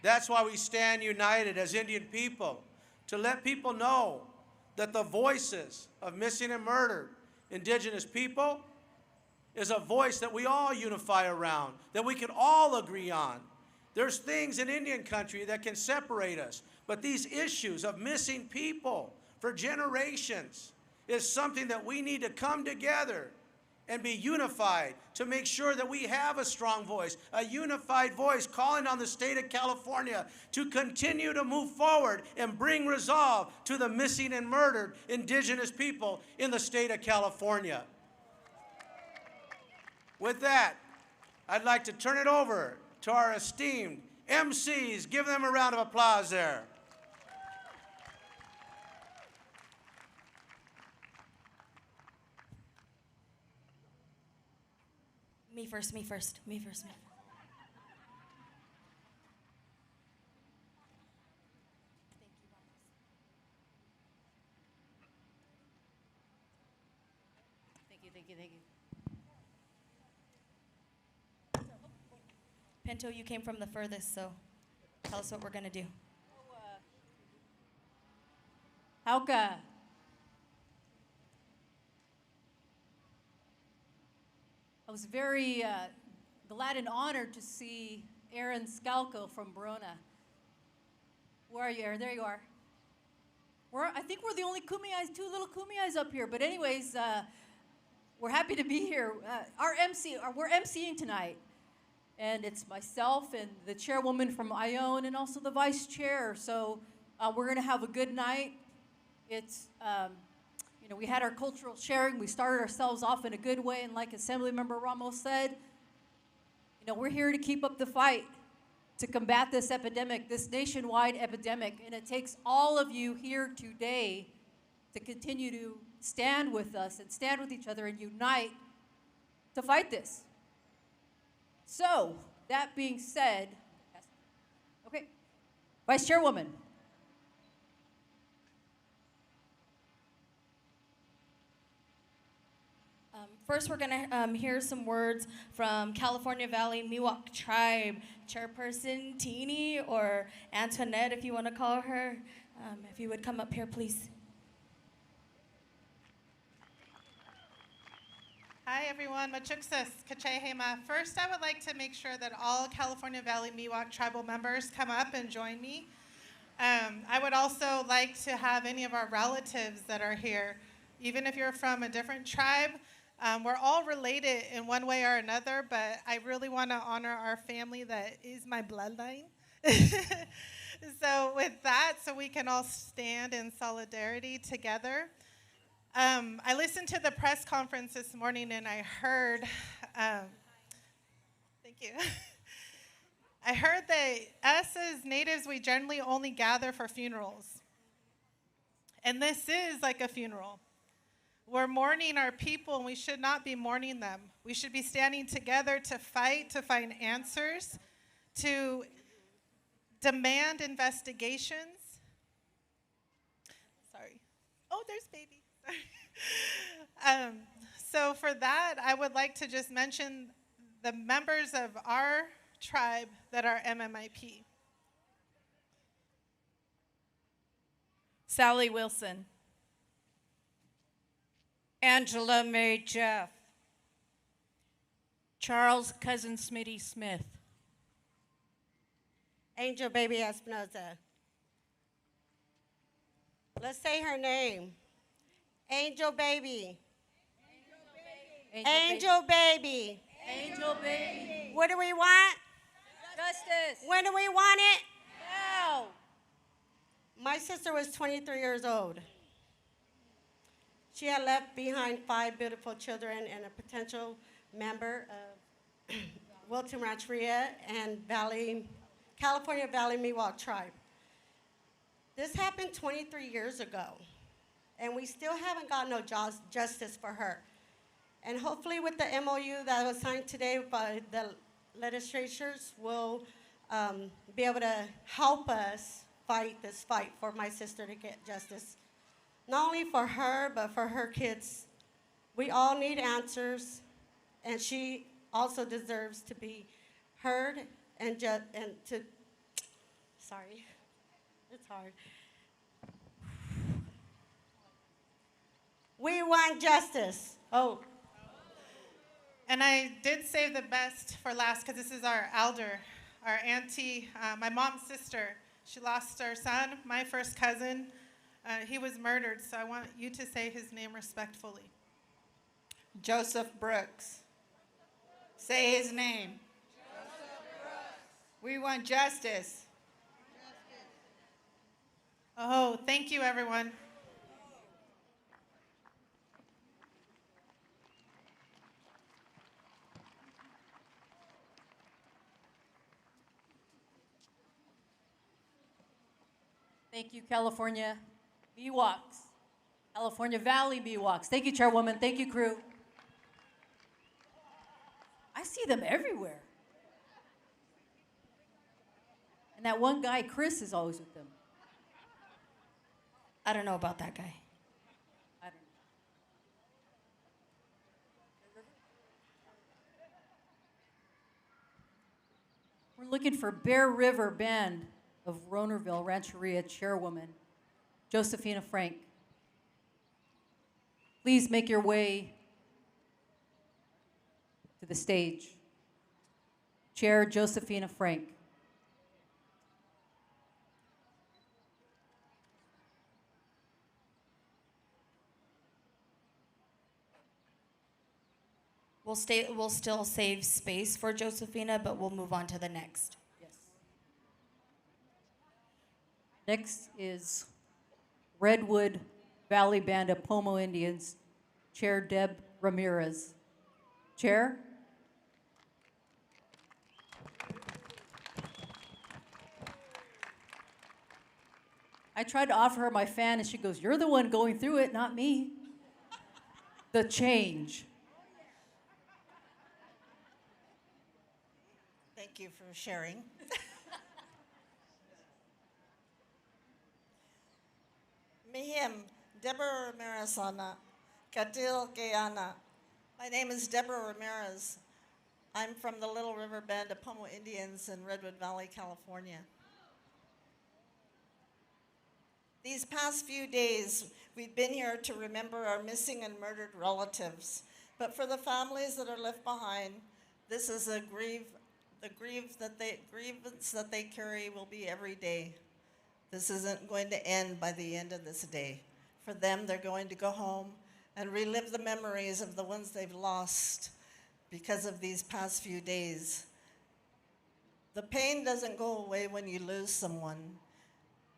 That's why we stand united as Indian people, to let people know that the voices of missing and murdered Indigenous people is a voice that we all unify around, that we can all agree on. There's things in Indian country that can separate us, but these issues of missing people for generations is something that we need to come together and be unified to make sure that we have a strong voice, a unified voice calling on the state of California to continue to move forward and bring resolve to the missing and murdered Indigenous people in the state of California. With that, I'd like to turn it over to our esteemed MCs. Give them a round of applause there. Me first, me first, me first, me first. Thank you, thank you, thank you. Pinto, you came from the furthest, so tell us what we're gonna do. Hauka. I was very glad and honored to see Aaron Scalco from Verona. Where are you, Aaron? There you are. I think we're the only Kumeyays, two little Kumeyays up here. But anyways, we're happy to be here. We're MCing tonight. And it's myself and the chairwoman from Ione and also the vice chair. So we're going to have a good night. It's... we had our cultural sharing. We started ourselves off in a good way, and like Assemblymember Ramos said, we're here to keep up the fight to combat this epidemic, this nationwide epidemic, and it takes all of you here today to continue to stand with us and stand with each other and unite to fight this. So, that being said, okay, Vice Chairwoman. First, we're going to hear some words from California Valley Miwok Tribe Chairperson Teeny, or Antoinette, if you want to call her. If you would come up here, please. Hi, everyone. Machuksis, Kachehema. First, I would like to make sure that all California Valley Miwok tribal members come up and join me. I would also like to have any of our relatives that are here, even if you're from a different tribe. We're all related in one way or another, but I really want to honor our family that is my bloodline. So with that, so we can all stand in solidarity together. I listened to the press conference this morning and I heard, thank you. I heard that us as natives, we generally only gather for funerals. And this is like a funeral. We're mourning our people, and we should not be mourning them. We should be standing together to fight, to find answers, to demand investigations. Sorry. Oh, there's baby. Sorry. So for that, I would like to just mention the members of our tribe that are MMIP. Sally Wilson. Angela Mae Jeff. Charles Cousin Smitty Smith. Angel Baby Espinoza. Let's say her name. Angel Baby. Angel Baby. Angel baby. What do we want? Justice. When do we want it? Now. My sister was 23 years old. She had left behind 5 beautiful children and a potential member of Wilton Rancheria and California Valley Miwok tribe. This happened 23 years ago, and we still haven't got no justice for her. And hopefully with the MOU that was signed today by the legislatures, will be able to help us fight this fight for my sister to get justice. Not only for her, but for her kids. We all need answers, and she also deserves to be heard and to, sorry, it's hard. We want justice. Oh. And I did save the best for last because this is our elder, our auntie, my mom's sister. She lost her son, my first cousin. He was murdered, so I want you to say his name respectfully. Joseph Brooks. Say his name. Joseph Brooks. We want justice. Oh, thank you, everyone. Thank you, California Miwoks. California Valley Miwoks. Thank you, Chairwoman. Thank you, crew. I see them everywhere. And that one guy, Chris, is always with them. I don't know about that guy. I don't know. We're looking for Bear River Band of Ronerville Rancheria Chairwoman, Josephina Frank. Please make your way to the stage. Chair Josephina Frank. We'll still save space for Josephina, but we'll move on to the next. Yes. Next is Redwood Valley Band of Pomo Indians, Chair Deb Ramirez. Chair? I tried to offer her my fan, and she goes, "You're the one going through it, not me." The change. Thank you for sharing. Mihim, Deborah Ramirez Ana, Katil Guyana. My name is Deborah Ramirez. I'm from the Little River Band of Pomo Indians in Redwood Valley, California. These past few days, we've been here to remember our missing and murdered relatives. But for the families that are left behind, this is the grievance that they carry will be every day. This isn't going to end by the end of this day. For them, they're going to go home and relive the memories of the ones they've lost because of these past few days. The pain doesn't go away when you lose someone,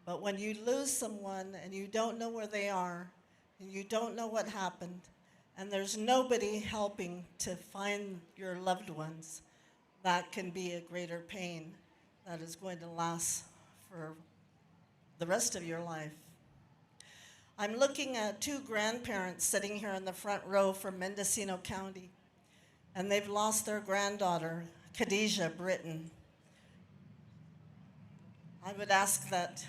but when you lose someone and you don't know where they are, and you don't know what happened, and there's nobody helping to find your loved ones, that can be a greater pain that is going to last for the rest of your life. I'm looking at 2 grandparents sitting here in the front row from Mendocino County, and they've lost their granddaughter, Khadijah Britton. I would ask that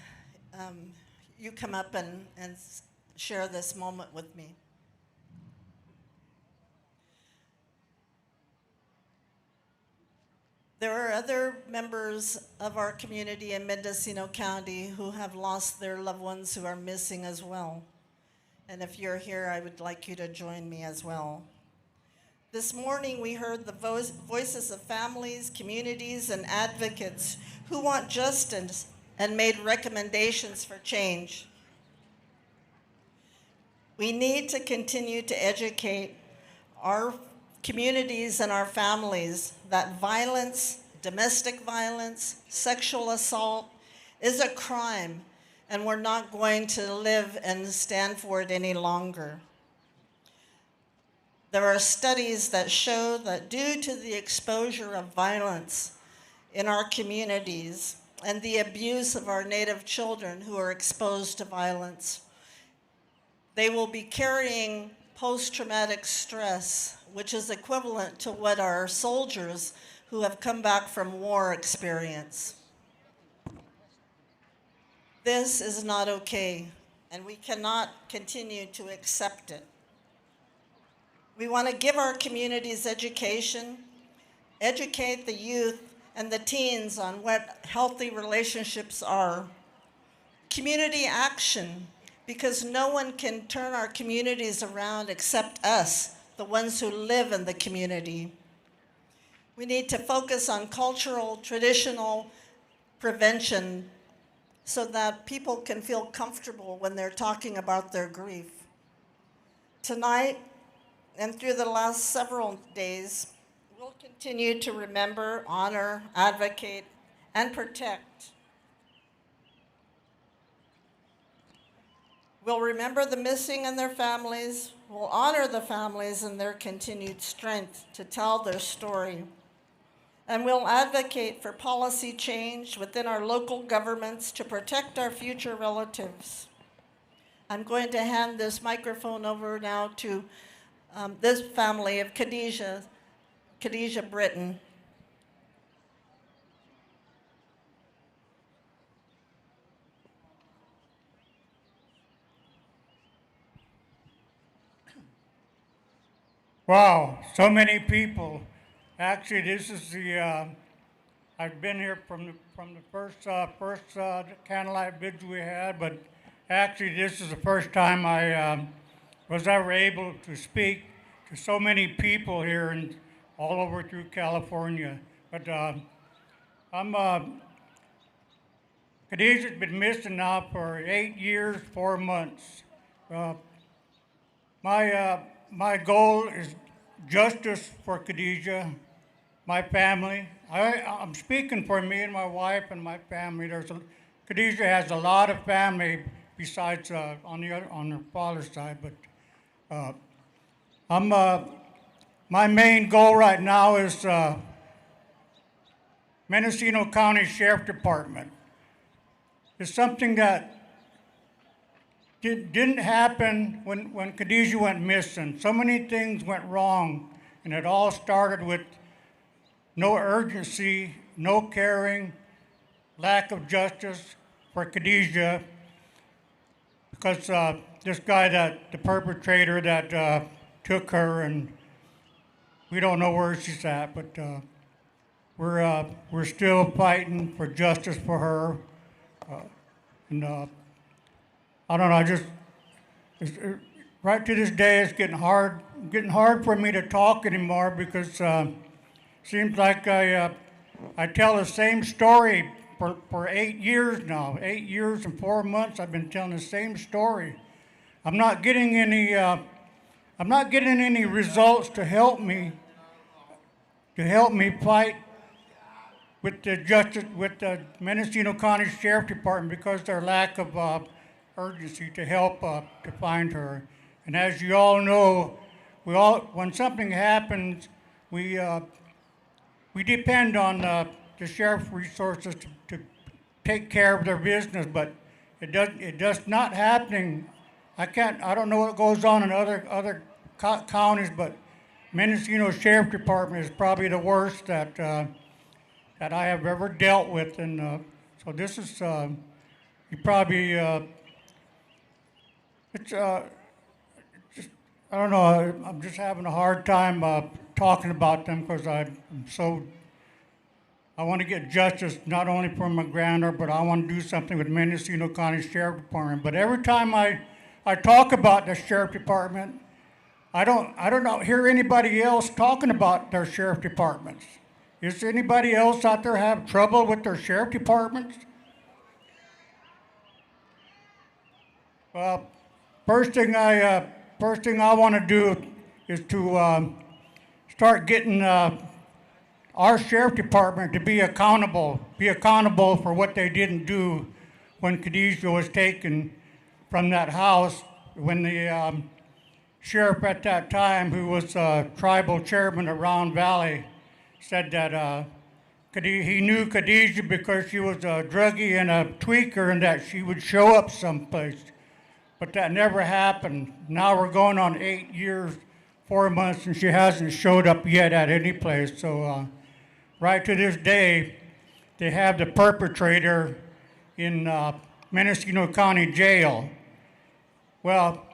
you come up and share this moment with me. There are other members of our community in Mendocino County who have lost their loved ones who are missing as well. And if you're here, I would like you to join me as well. This morning, we heard the voices of families, communities, and advocates who want justice and made recommendations for change. We need to continue to educate our communities and our families that violence, domestic violence, sexual assault is a crime, and we're not going to live and stand for it any longer. There are studies that show that due to the exposure of violence in our communities and the abuse of our Native children who are exposed to violence, they will be carrying post-traumatic stress, which is equivalent to what our soldiers who have come back from war experience. This is not okay, and we cannot continue to accept it. We want to give our communities education, educate the youth and the teens on what healthy relationships are. Community action, because no one can turn our communities around except us, the ones who live in the community. We need to focus on cultural, traditional prevention so that people can feel comfortable when they're talking about their grief. Tonight, and through the last several days, we'll continue to remember, honor, advocate, and protect. We'll remember the missing and their families. We'll honor the families and their continued strength to tell their story. And we'll advocate for policy change within our local governments to protect our future relatives. I'm going to hand this microphone over now to this family of Khadijah Britton. Wow, so many people. Actually, this is the, I've been here from the first candlelight vigil we had, but actually this is the first time I was ever able to speak to so many people here and all over through California. But Khadijah's been missing now for 8 years, 4 months. My goal is justice for Khadijah, my family. I'm speaking for me and my wife and my family. Khadijah has a lot of family besides on her father's side, but my main goal right now is Mendocino County Sheriff Department. It's something that didn't happen when Khadijah went missing. So many things went wrong, and it all started with no urgency, no caring, lack of justice for Khadijah, because this guy, the perpetrator that took her, and we don't know where she's at, but we're still fighting for justice for her. And I don't know, right to this day, it's getting hard for me to talk anymore because seems like I tell the same story for 8 years now. 8 years and 4 months I've been telling the same story. I'm not getting any results to help me fight with the Mendocino County Sheriff Department because of their lack of urgency to help to find her. And as you all know, when something happens, we depend on the sheriff's resources to take care of their business, but it does not happening. I don't know what goes on in other counties, but Mendocino Sheriff Department is probably the worst that I have ever dealt with, and so this is you probably it's just I don't know. I'm just having a hard time talking about them because I want to get justice not only for my granddaughter, but I want to do something with Mendocino County Sheriff Department. But every time I talk about the Sheriff Department, I don't hear anybody else talking about their sheriff departments. Is anybody else out there have trouble with their sheriff departments? Well, first thing I want to do is to start getting our sheriff department to be accountable for what they didn't do when Khadijah was taken from that house, when the sheriff at that time, who was tribal chairman of Round Valley, said that he knew Khadijah because she was a druggie and a tweaker and that she would show up someplace. But that never happened. Now we're going on 8 years, 4 months, and she hasn't showed up yet at any place. So right to this day, they have the perpetrator in Mendocino County Jail. Well,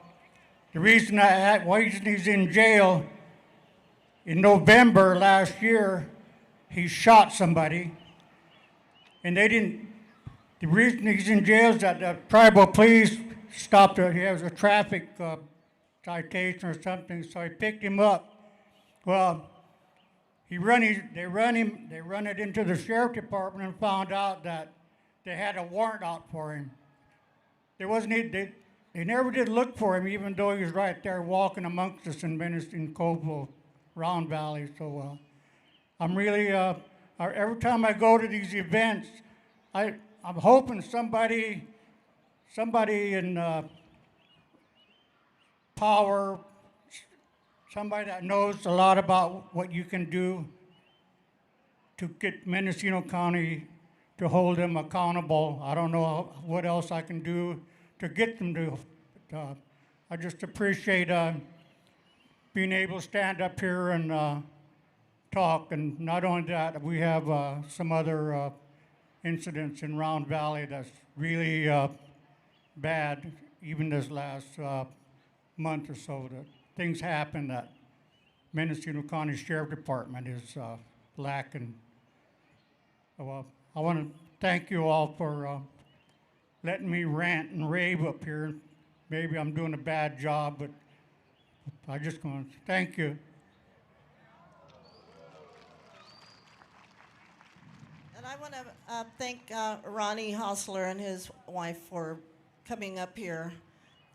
the reason why he's in jail, in November last year, he shot somebody, and the reason he's in jail is that the tribal police stopped it. He has a traffic citation or something, so he picked him up. Well, they run it into the sheriff department and found out that they had a warrant out for him. They never did look for him, even though he was right there walking amongst us in Coveville, Round Valley. So I'm really, every time I go to these events, I'm hoping somebody in power, somebody that knows a lot about what you can do to get Mendocino County to hold them accountable. I don't know what else I can do to get them to. I just appreciate being able to stand up here and talk. And not only that, we have some other incidents in Round Valley that's really bad. Even this last month or so, that things happen that Mendocino County Sheriff Department is lacking. Well, I want to thank you all for letting me rant and rave up here. Maybe I'm doing a bad job, but I just want to thank you. And I want to thank Ronnie Hostler and his wife for coming up here.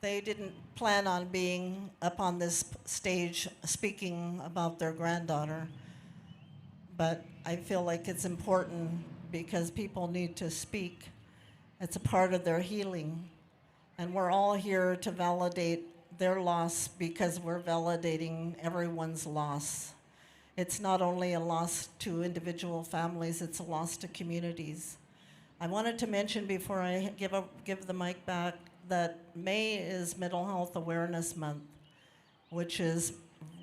They didn't plan on being up on this stage speaking about their granddaughter, but I feel like it's important because people need to speak. It's a part of their healing. And we're all here to validate their loss because we're validating everyone's loss. It's not only a loss to individual families, it's a loss to communities. I wanted to mention before I give the mic back that May is Mental Health Awareness Month, which is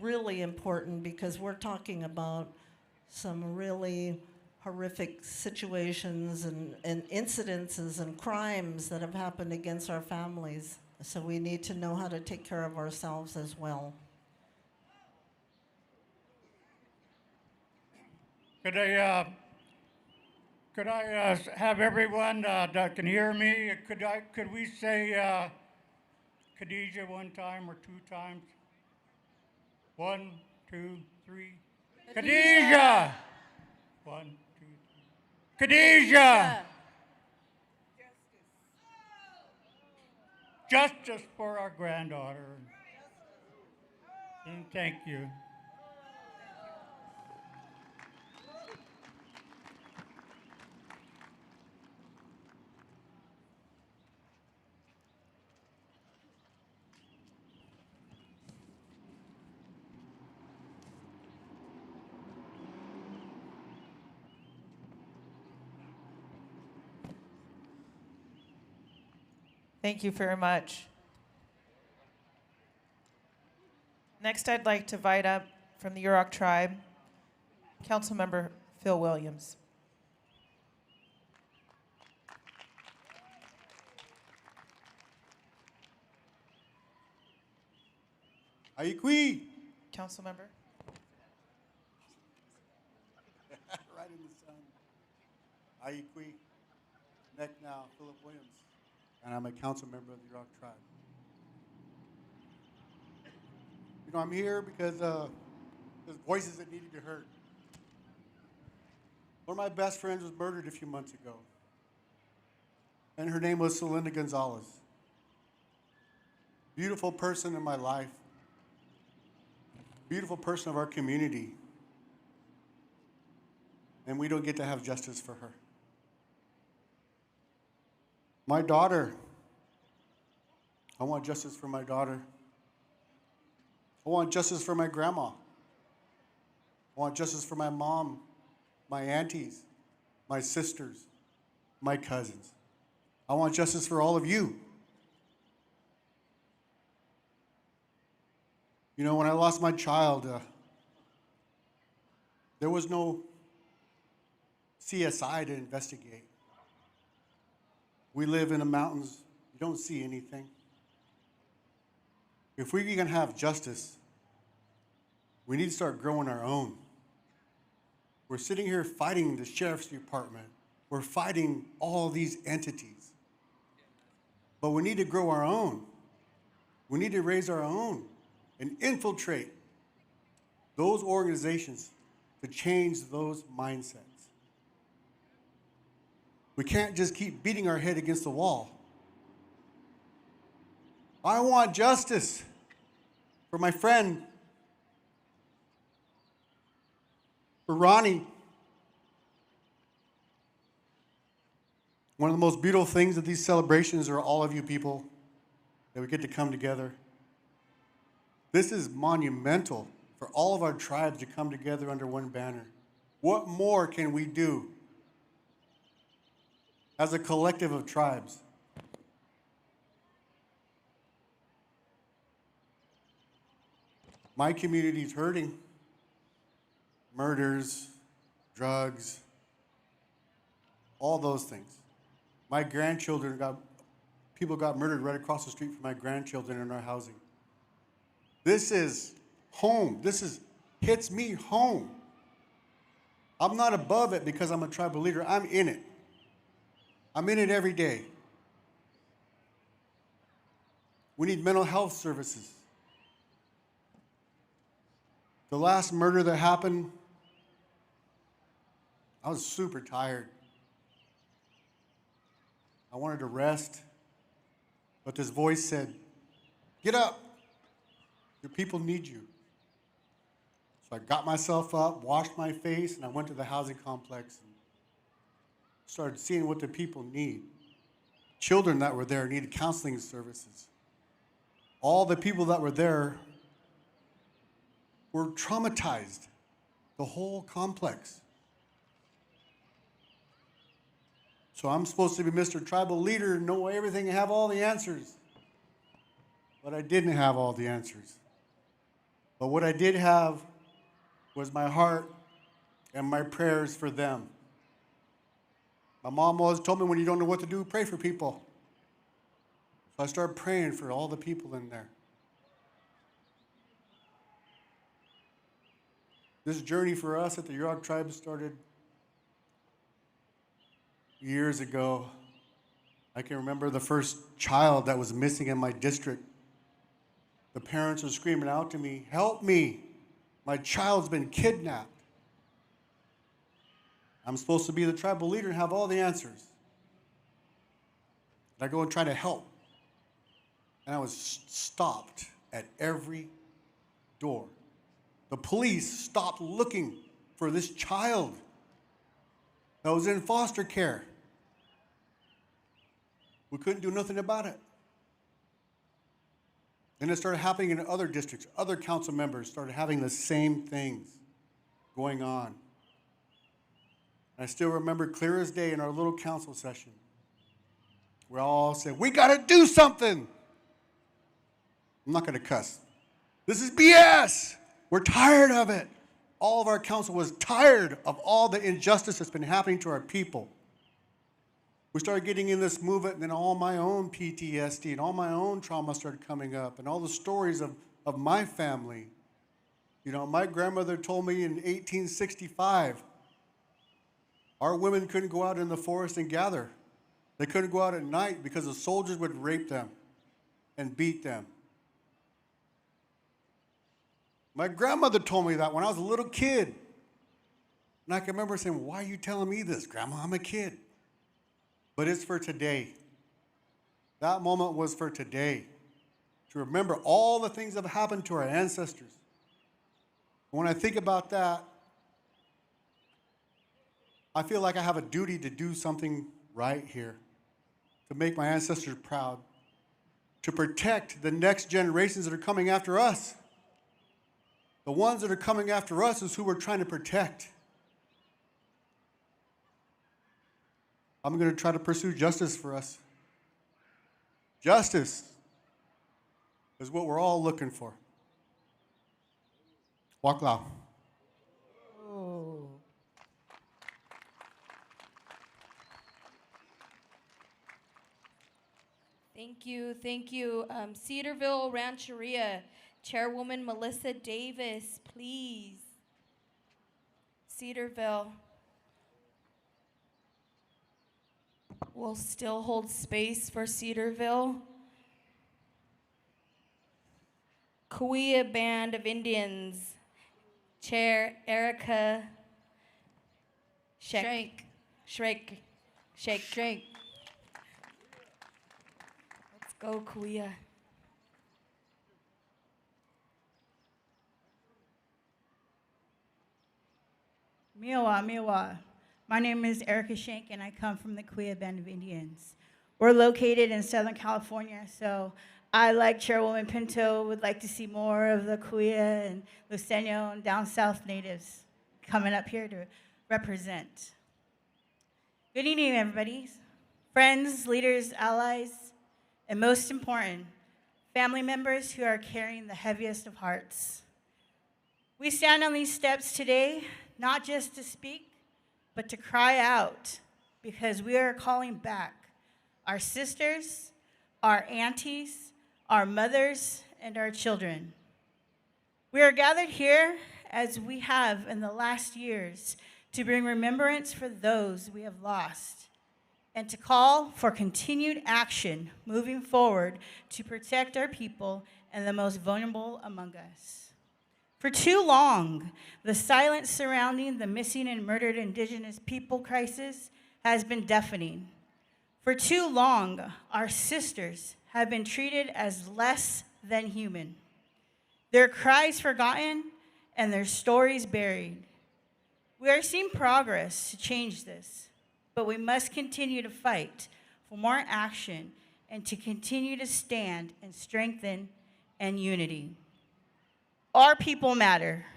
really important because we're talking about some really horrific situations and incidences and crimes that have happened against our families. So we need to know how to take care of ourselves as well. Could I have everyone that can hear me? Could we say Khadijah one time or two times? 1, 2, 3. Khadijah! 1, 2, 3. Khadijah! Justice for our granddaughter. And thank you. Thank you very much. Next, I'd like to invite up from the Yurok tribe, Councilmember Phil Williams. Ayikwi. Councilmember. Right in the sun. Ayikwi. Neck now, Philip Williams. And I'm a council member of the Yurok tribe. You know, I'm here because there's voices that need to be heard. One of my best friends was murdered a few months ago, and her name was Celinda Gonzalez. Beautiful person in my life, beautiful person of our community, and we don't get to have justice for her. My daughter, I want justice for my daughter. I want justice for my grandma. I want justice for my mom, my aunties, my sisters, my cousins. I want justice for all of you. You know, when I lost my child, there was no CSI to investigate. We live in the mountains. You don't see anything. If we're going to have justice, we need to start growing our own. We're sitting here fighting the sheriff's department. We're fighting all these entities. But we need to grow our own. We need to raise our own and infiltrate those organizations to change those mindsets. We can't just keep beating our head against the wall. I want justice for my friend, for Ronnie. One of the most beautiful things of these celebrations are all of you people that we get to come together. This is monumental for all of our tribes to come together under one banner. What more can we do as a collective of tribes? My community is hurting. Murders, drugs, all those things. My grandchildren people got murdered right across the street from my grandchildren in our housing. This is home. Hits me home. I'm not above it because I'm a tribal leader. I'm in it. I'm in it every day. We need mental health services. The last murder that happened, I was super tired. I wanted to rest, but this voice said, "Get up. Your people need you." So I got myself up, washed my face, and I went to the housing complex and started seeing what the people need. Children that were there needed counseling services. All the people that were there were traumatized, the whole complex. So I'm supposed to be Mr. Tribal Leader, know everything, and have all the answers. But I didn't have all the answers. But what I did have was my heart and my prayers for them. My mom always told me, when you don't know what to do, pray for people. So I started praying for all the people in there. This journey for us at the Yurok tribe started years ago. I can remember the first child that was missing in my district. The parents were screaming out to me, "Help me, my child's been kidnapped." I'm supposed to be the tribal leader and have all the answers. And I go and try to help. And I was stopped at every door. The police stopped looking for this child that was in foster care. We couldn't do nothing about it. And it started happening in other districts. Other council members started having the same things going on. And I still remember clear as day in our little council session, we all said, "We got to do something." I'm not going to cuss. "This is BS. We're tired of it." All of our council was tired of all the injustice that's been happening to our people. We started getting in this movement, and then all my own PTSD and all my own trauma started coming up, and all the stories of my family. You know, my grandmother told me in 1865, our women couldn't go out in the forest and gather. They couldn't go out at night because the soldiers would rape them and beat them. My grandmother told me that when I was a little kid. And I can remember saying, why are you telling me this, Grandma? I'm a kid. But it's for today. That moment was for today. To remember all the things that have happened to our ancestors. When I think about that, I feel like I have a duty to do something right here, to make my ancestors proud, to protect the next generations that are coming after us. The ones that are coming after us is who we're trying to protect. I'm going to try to pursue justice for us. Justice is what we're all looking for. Walk loud. Thank you, thank you. Cedarville Rancheria, Chairwoman Melissa Davis, please. Cedarville. We'll still hold space for Cedarville. Kauai Band of Indians, Chair Erica Shrake. Let's go, Kauai. Miwa, Miwa. My name is Erica Shank, and I come from the Kauai Band of Indians. We're located in Southern California, so I, like Chairwoman Pinto, would like to see more of the Kauai and Luceño and down south natives coming up here to represent. Good evening, everybody. Friends, leaders, allies, and most important, family members who are carrying the heaviest of hearts. We stand on these steps today, not just to speak, but to cry out, because we are calling back our sisters, our aunties, our mothers, and our children. We are gathered here, as we have in the last years, to bring remembrance for those we have lost, and to call for continued action moving forward to protect our people and the most vulnerable among us. For too long, the silence surrounding the missing and murdered Indigenous people crisis has been deafening. For too long, our sisters have been treated as less than human, their cries forgotten and their stories buried. We are seeing progress to change this, but we must continue to fight for more action and to continue to stand and strengthen and unity. Our people matter,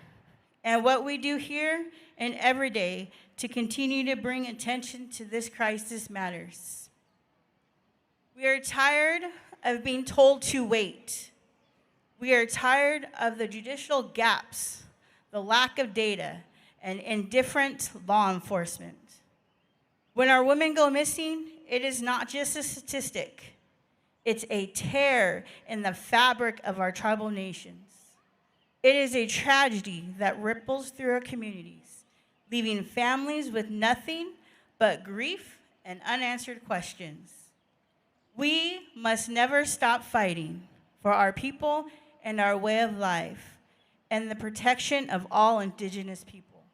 and what we do here and every day to continue to bring attention to this crisis matters. We are tired of being told to wait. We are tired of the judicial gaps, the lack of data, and indifferent law enforcement. When our women go missing, it is not just a statistic. It's a tear in the fabric of our tribal nations. It is a tragedy that ripples through our communities, leaving families with nothing but grief and unanswered questions. We must never stop fighting for our people and our way of life and the protection of all Indigenous people.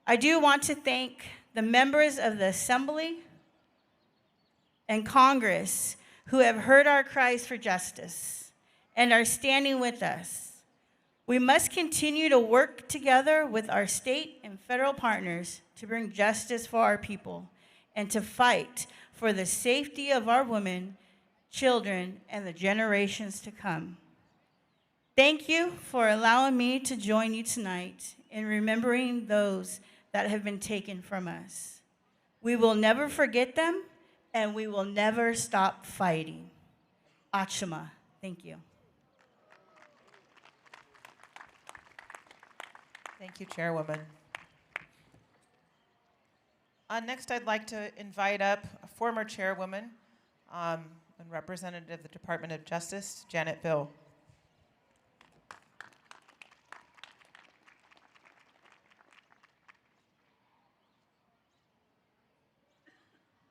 I do want to thank the members of the Assembly and Congress who have heard our cries for justice and are standing with us. We must continue to work together with our state and federal partners to bring justice for our people and to fight for the safety of our women, children, and the generations to come. Thank you for allowing me to join you tonight in remembering those that have been taken from us. We will never forget them, and we will never stop fighting. Achama. Thank you. Thank you, Chairwoman. Next, I'd like to invite up a former Chairwoman and representative of the Department of Justice, Janet Bill.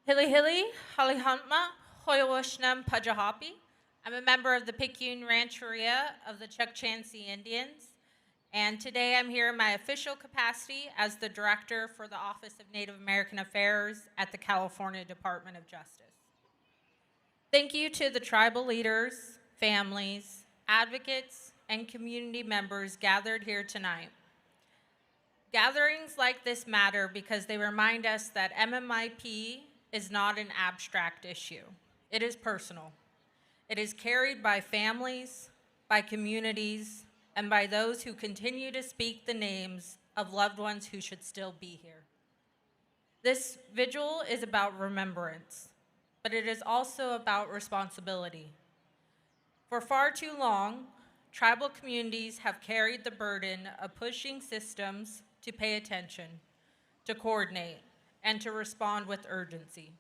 Hili hili, halihantma, hoyawashnam pajahapi, I'm a member of the Picayune Rancheria of the Chukchansi Indians, and today I'm here in my official capacity as the Director for the Office of Native American Affairs at the California Department of Justice. Thank you to the tribal leaders, families, advocates, and community members gathered here tonight. Gatherings like this matter because they remind us that MMIP is not an abstract issue. It is personal. It is carried by families, by communities, and by those who continue to speak the names of loved ones who should still be here. This vigil is about remembrance, but it is also about responsibility. For far too long, tribal communities have carried the burden of pushing systems to pay attention, to coordinate, and to respond with urgency.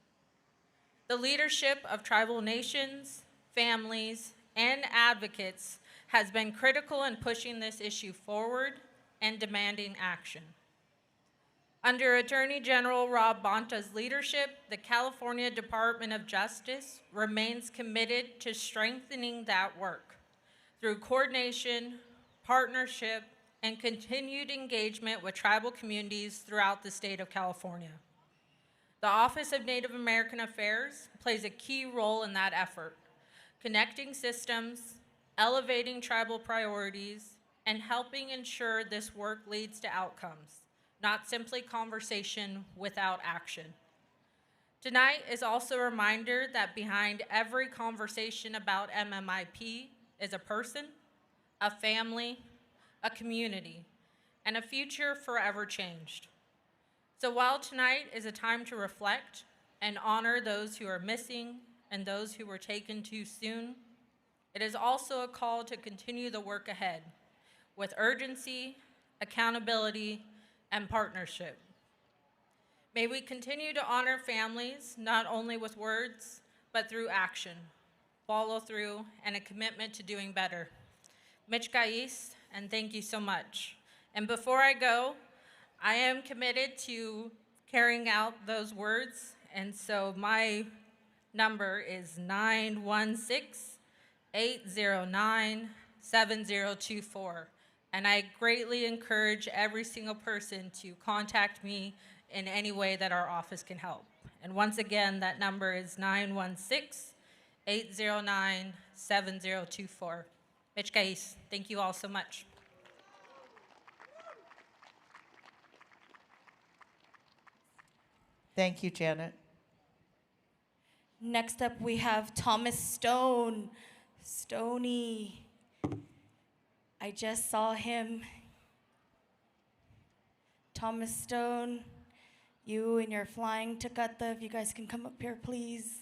The leadership of tribal nations, families, and advocates has been critical in pushing this issue forward and demanding action. Under Attorney General Rob Bonta's leadership, the California Department of Justice remains committed to strengthening that work through coordination, partnership, and continued engagement with tribal communities throughout the state of California. The Office of Native American Affairs plays a key role in that effort, connecting systems, elevating tribal priorities, and helping ensure this work leads to outcomes, not simply conversation without action. Tonight is also a reminder that behind every conversation about MMIP is a person, a family, a community, and a future forever changed. So while tonight is a time to reflect and honor those who are missing and those who were taken too soon, it is also a call to continue the work ahead with urgency, accountability, and partnership. May we continue to honor families not only with words, but through action, follow through, and a commitment to doing better. Mitch Gais, and thank you so much. And before I go, I am committed to carrying out those words, and so my number is 916-809-7024. And I greatly encourage every single person to contact me in any way that our office can help. And once again, that number is 916-809-7024. Mitch Gais, thank you all so much. Thank you, Janet. Next up, we have Thomas Stone. Stoney. I just saw him. Thomas Stone, you and your flying Takata, if you guys can come up here, please.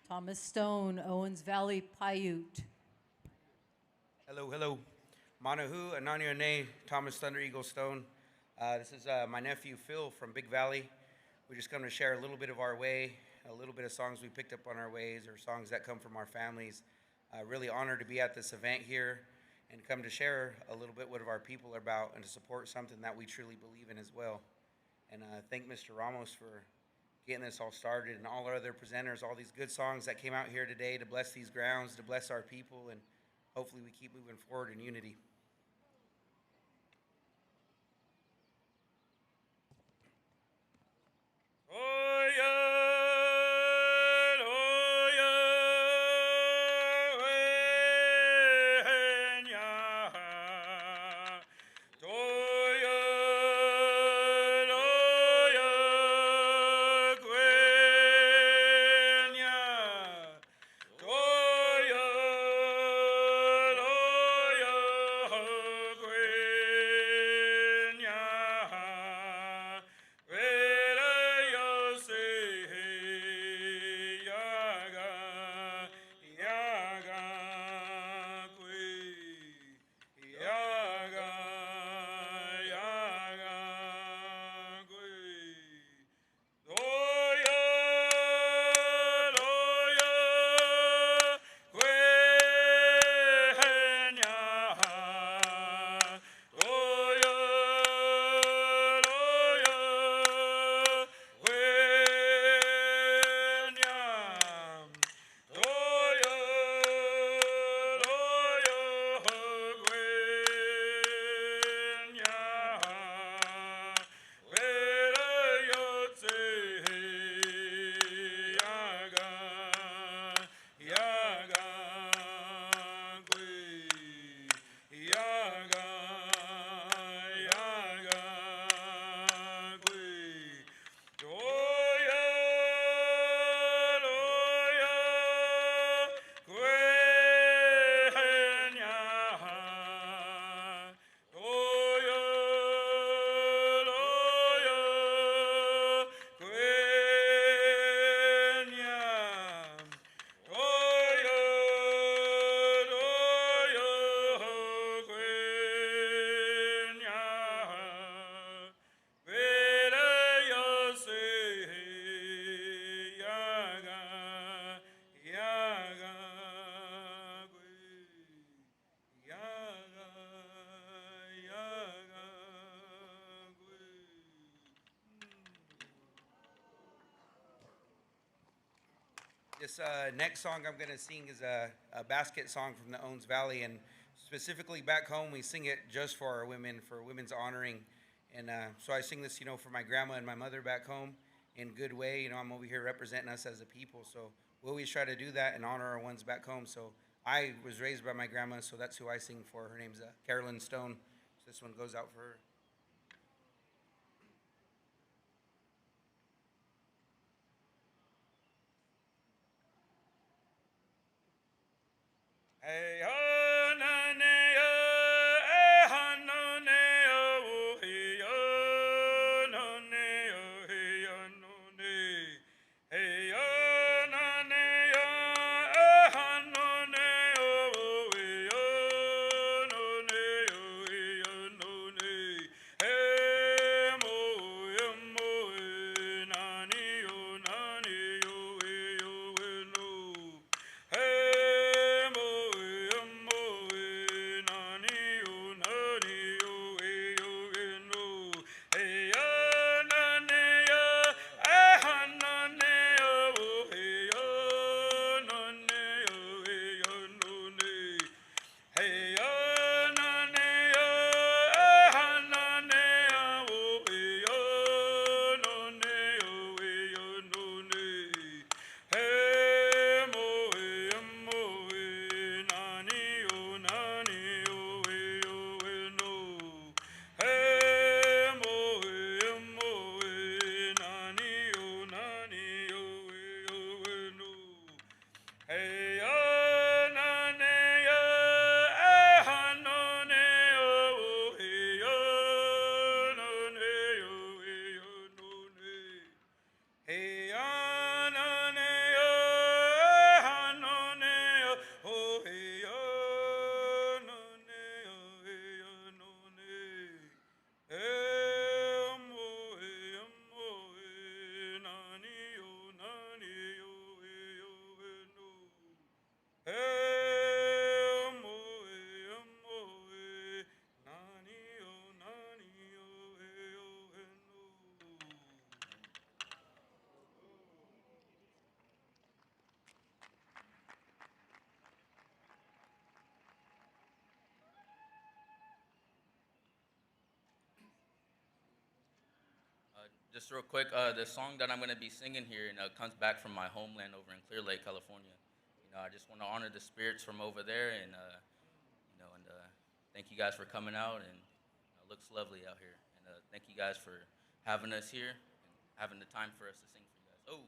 Thomas Stone, Owens Valley Paiute. Hello, hello. Manahu, Ananione, Thomas Thunder Eagle Stone. This is my nephew Phil from Big Valley. We just come to share a little bit of our way, a little bit of songs we picked up on our ways or songs that come from our families. Really honored to be at this event here and come to share a little bit what our people are about and to support something that we truly believe in as well. And thank Mr. Ramos for getting this all started and all our other presenters, all these good songs that came out here today to bless these grounds, to bless our people, and hopefully we keep moving forward in unity. This next song I'm going to sing is a basket song from the Owens Valley, and specifically back home, we sing it just for our women, for women's honoring. And so I sing this, for my grandma and my mother back home in good way. I'm over here representing us as a people, so we always try to do that and honor our ones back home. So I was raised by my grandma, so that's who I sing for. Her name's Carolyn Stone. So this one goes out for her. Hey, oh, na, ne, oh, eh, ha, no, ne, oh, hey, oh, no, ne, oh, hey, oh, no, ne. Hey, oh, na, ne, oh, eh, ha, no, ne, oh, hey, oh, no, ne, oh, hey, oh, no, ne. Hey, mo, na, ni, oh, hey, oh, hey, no. Hey, Just real quick, the song that I'm going to be singing here comes back from my homeland over in Clear Lake, California. I just want to honor the spirits from over there, and thank you guys for coming out, and it looks lovely out here. And thank you guys for having us here and having the time for us to sing for you guys. Oh.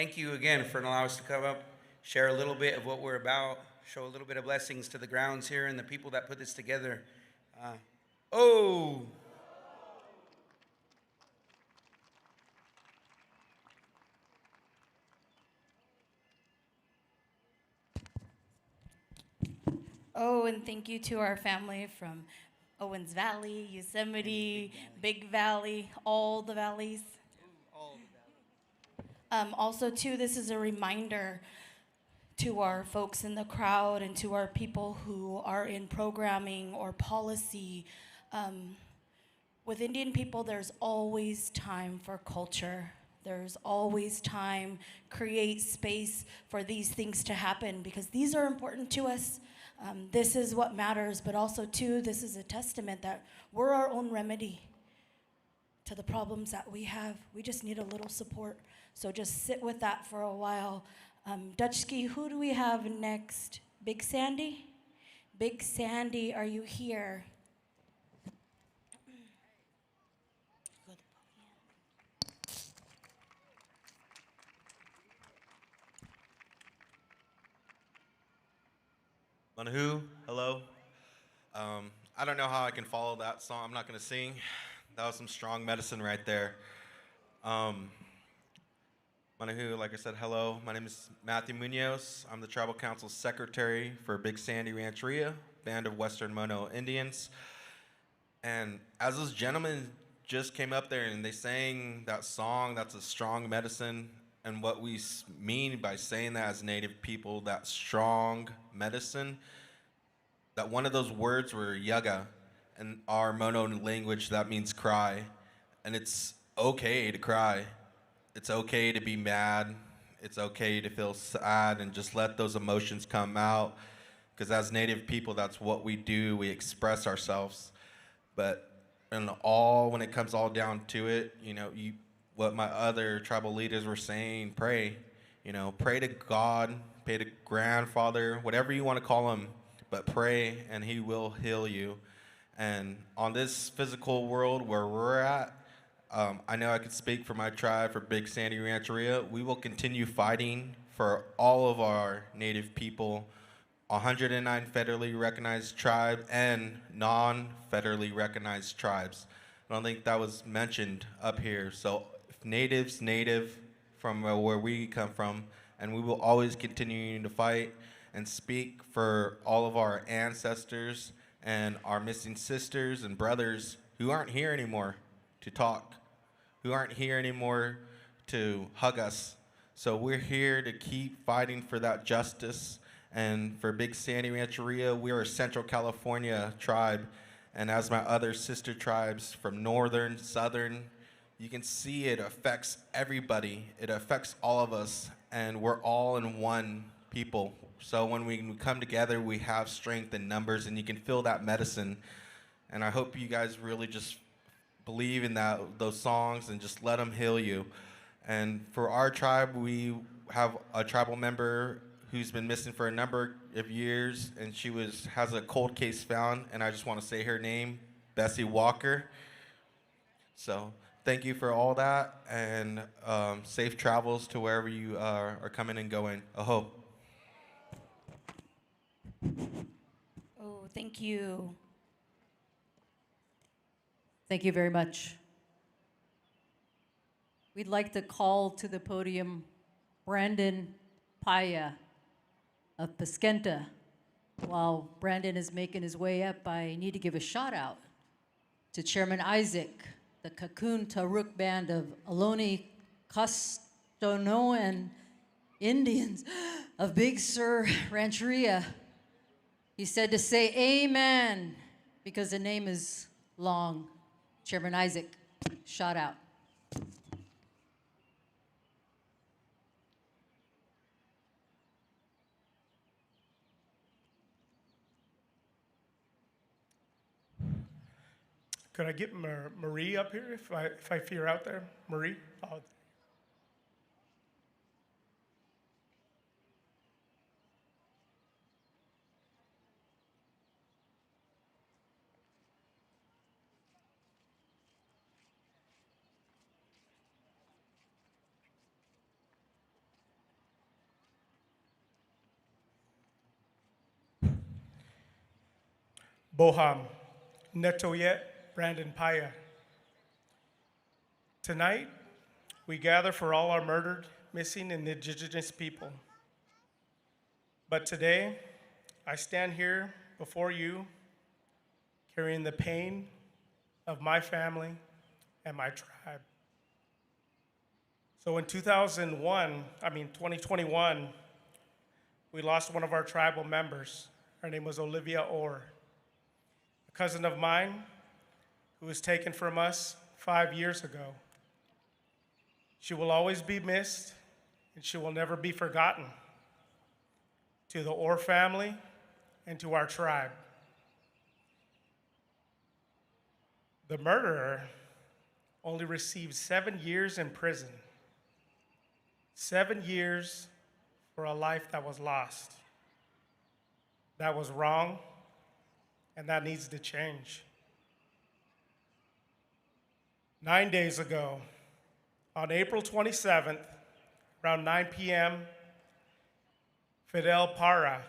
thank you again for allowing us to come up, share a little bit of what we're about, show a little bit of blessings to the grounds here and the people that put this together. Oh! Oh, and thank you to our family from Owens Valley, Yosemite, Big Valley, all the valleys. Also, too, this is a reminder to our folks in the crowd and to our people who are in programming or policy. With Indian people, there's always time for culture. There's always time, create space for these things to happen because these are important to us. This is what matters, but also too, this is a testament that we're our own remedy to the problems that we have. We just need a little support. So just sit with that for a while. Dutchski, who do we have next? Big Sandy? Big Sandy, are you here? Manahu, hello. I don't know how I can follow that song. I'm not going to sing. That was some strong medicine right there. Manahu, like I said, hello. My name is Matthew Munoz. I'm the Tribal Council Secretary for Big Sandy Rancheria, Band of Western Mono Indians. And as those gentlemen just came up there and they sang that song, that's a strong medicine. And what we mean by saying that as Native people, that strong medicine, that one of those words were yaga. In our Mono language, that means cry. And it's okay to cry. It's okay to be mad. It's okay to feel sad and just let those emotions come out. Because as Native people, that's what we do. We express ourselves. But when it comes all down to it, what my other tribal leaders were saying, pray. Pray to God, pray to grandfather, whatever you want to call him, but pray and he will heal you. And on this physical world where we're at, I know I could speak for my tribe, for Big Sandy Rancheria. We will continue fighting for all of our Native people, 109 federally recognized tribes and non-federally recognized tribes. I don't think that was mentioned up here. So Natives, native from where we come from, and we will always continue to fight and speak for all of our ancestors and our missing sisters and brothers who aren't here anymore to talk, who aren't here anymore to hug us. So we're here to keep fighting for that justice. And for Big Sandy Rancheria, we're a Central California tribe. And as my other sister tribes from northern, southern, you can see it affects everybody. It affects all of us. And we're all in one people. So when we come together, we have strength in numbers, and you can feel that medicine. And I hope you guys really just believe in those songs and just let them heal you. And for our tribe, we have a tribal member who's been missing for a number of years, and she has a cold case found, and I just want to say her name, Bessie Walker. So thank you for all that, and safe travels to wherever you are coming and going. Aho. Oh, thank you. Thank you very much. We'd like to call to the podium Brandon Paya of Paskenta. While Brandon is making his way up, I need to give a shout out to Chairman Isaac, the Cocoon Taruk Band of Ohlone Costonoan Indians of Big Sur Rancheria. He said to say amen because the name is long. Chairman Isaac, shout out. Could I get Marie up here if I see her out there? Marie? Oh. Boham, Netoyet, Brandon Paya. Tonight, we gather for all our murdered, missing, and indigenous people. But today, I stand here before you carrying the pain of my family and my tribe. So in 2021, we lost one of our tribal members. Her name was Olivia Orr, a cousin of mine who was taken from us 5 years ago. She will always be missed, and she will never be forgotten. To the Orr family and to our tribe. The murderer only received 7 years in prison. 7 years for a life that was lost. That was wrong, and that needs to change. 9 days ago, on April 27th, around 9 p.m., Fidel Parra,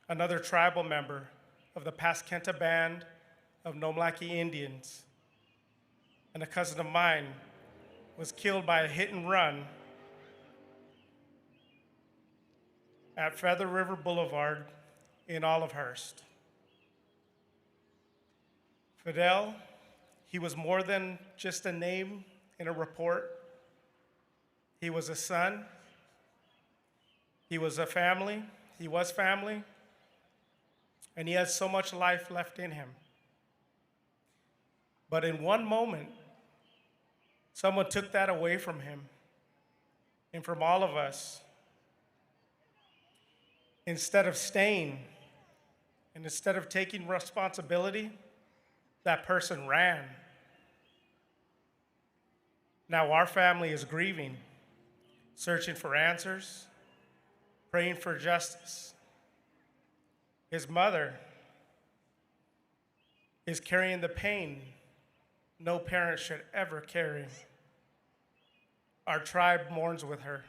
another tribal member of the Paskenta Band of Nomlaki Indians, and a cousin of mine, was killed by a hit and run at Feather River Boulevard in Olivehurst. Fidel, he was more than just a name in a report. He was a son. He was a family. He was family. And he has so much life left in him. But in one moment, someone took that away from him and from all of us. Instead of staying and instead of taking responsibility, that person ran. Now our family is grieving, searching for answers, praying for justice. His mother is carrying the pain no parent should ever carry. Our tribe mourns with her.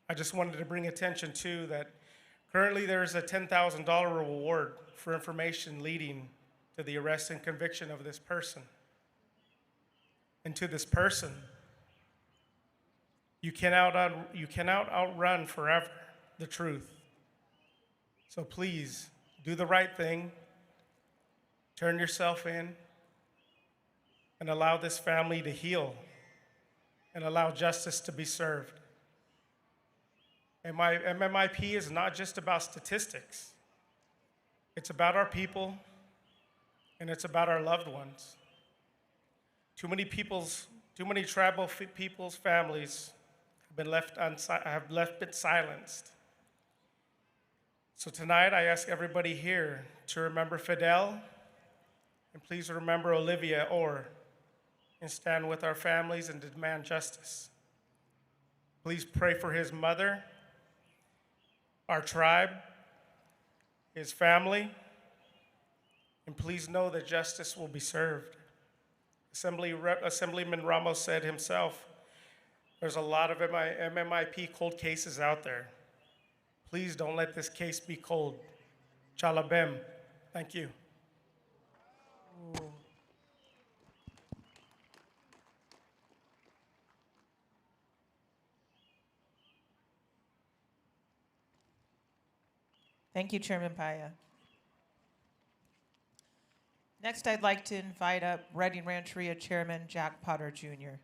I just wanted to bring attention to that currently there is a $10,000 reward for information leading to the arrest and conviction of this person. And to this person, you cannot outrun forever the truth. So please, do the right thing, turn yourself in, and allow this family to heal, and allow justice to be served. And my MMIP is not just about statistics. It's about our people, and it's about our loved ones. Too many tribal people's families have been silenced. So tonight I ask everybody here to remember Fidel, and please remember Olivia Orr, and stand with our families and demand justice. Please pray for his mother, our tribe, his family, and please know that justice will be served. Assemblyman Ramos said himself, there's a lot of MMIP cold cases out there. Please don't let this case be cold. Chalabem. Thank you. Thank you, Chairman Paya. Next, I'd like to invite up Reading Rancheria Chairman Jack Potter Jr.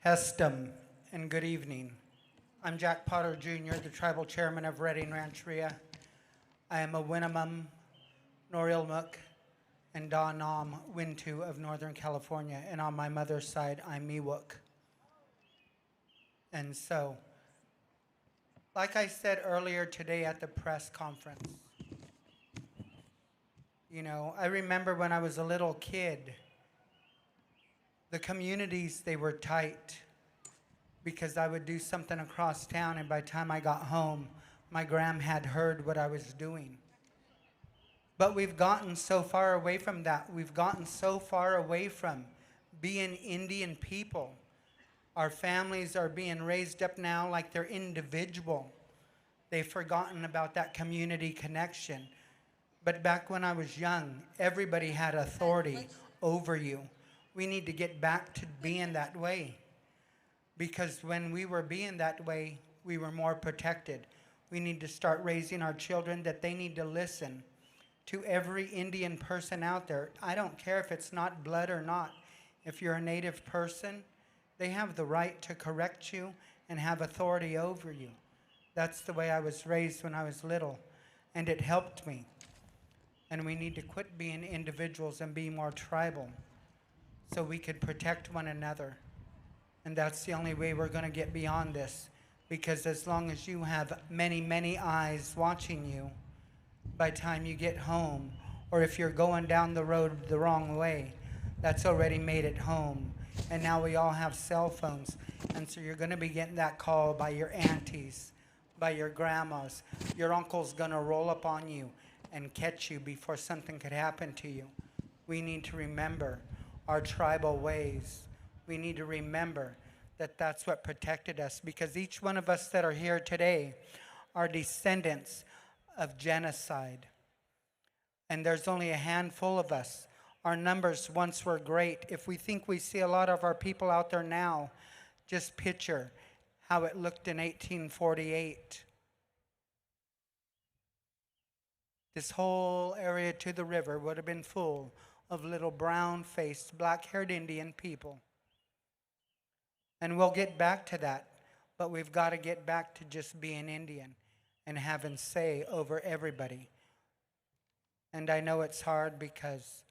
Hestum, and good evening. I'm Jack Potter Jr., the tribal chairman of Reading Rancheria. I am a Winnemem, Norilmuk, and Da Nam Wintu of Northern California, and on my mother's side, I'm Miwok. And so, like I said earlier today at the press conference, you know, I remember when I was a little kid, the communities, they were tight because I would do something across town, and by the time I got home, my gram had heard what I was doing. But we've gotten so far away from that. We've gotten so far away from being Indian people. Our families are being raised up now like they're individual. They've forgotten about that community connection. But back when I was young, everybody had authority over you. We need to get back to being that way. Because when we were being that way, we were more protected. We need to start raising our children that they need to listen to every Indian person out there. I don't care if it's not blood or not. If you're a Native person, they have the right to correct you and have authority over you. That's the way I was raised when I was little, and it helped me. And we need to quit being individuals and be more tribal so we could protect one another. And that's the only way we're going to get beyond this, because as long as you have many, many eyes watching you, by the time you get home, or if you're going down the road the wrong way, that's already made it home. And now we all have cell phones, and so you're going to be getting that call by your aunties, by your grandmas. Your uncle's going to roll up on you and catch you before something could happen to you. We need to remember our tribal ways. We need to remember that that's what protected us, because each one of us that are here today are descendants of genocide. And there's only a handful of us. Our numbers once were great. If we think we see a lot of our people out there now, just picture how it looked in 1848. This whole area to the river would have been full of little brown-faced, black-haired Indian people. And we'll get back to that, but we've got to get back to just being Indian and having say over everybody. And I know it's hard because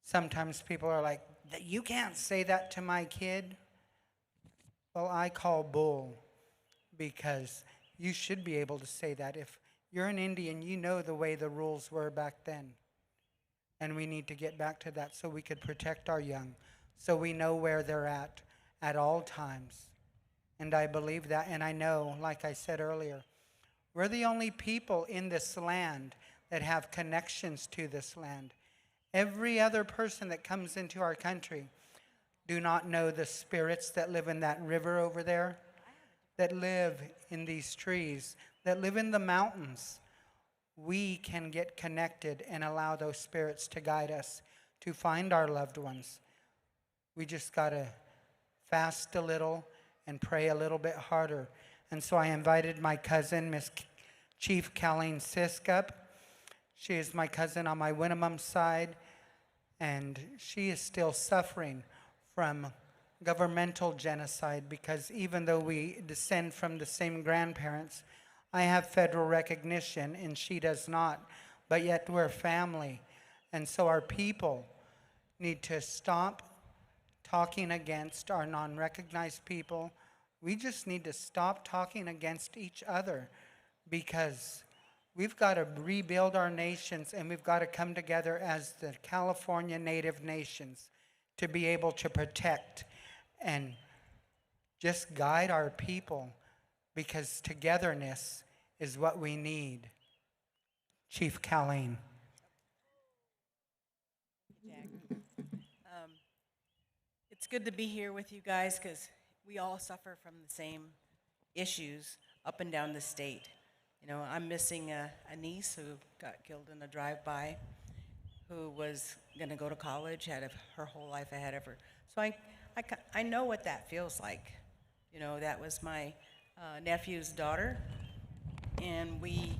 sometimes people are like, you can't say that to my kid. Well, I call bull, because you should be able to say that. If you're an Indian, you know the way the rules were back then. And we need to get back to that so we could protect our young, so we know where they're at all times. And I believe that, and I know, like I said earlier, we're the only people in this land that have connections to this land. Every other person that comes into our country do not know the spirits that live in that river over there, that live in these trees, that live in the mountains. We can get connected and allow those spirits to guide us to find our loved ones. We just got to fast a little and pray a little bit harder. And so I invited my cousin, Miss Chief Colleen Sisk, up. She is my cousin on my Winnemem side, and she is still suffering from governmental genocide, because even though we descend from the same grandparents, I have federal recognition and she does not, but yet we're family. And so our people need to stop talking against our non-recognized people. We just need to stop talking against each other, because we've got to rebuild our nations, and we've got to come together as the California Native nations to be able to protect and just guide our people, because togetherness is what we need. Chief Colleen. It's good to be here with you guys, because we all suffer from the same issues up and down the state. You know, I'm missing a niece who got killed in a drive-by, who was going to go to college, had her whole life ahead of her. So I know what that feels like. You know, that was my nephew's daughter, and we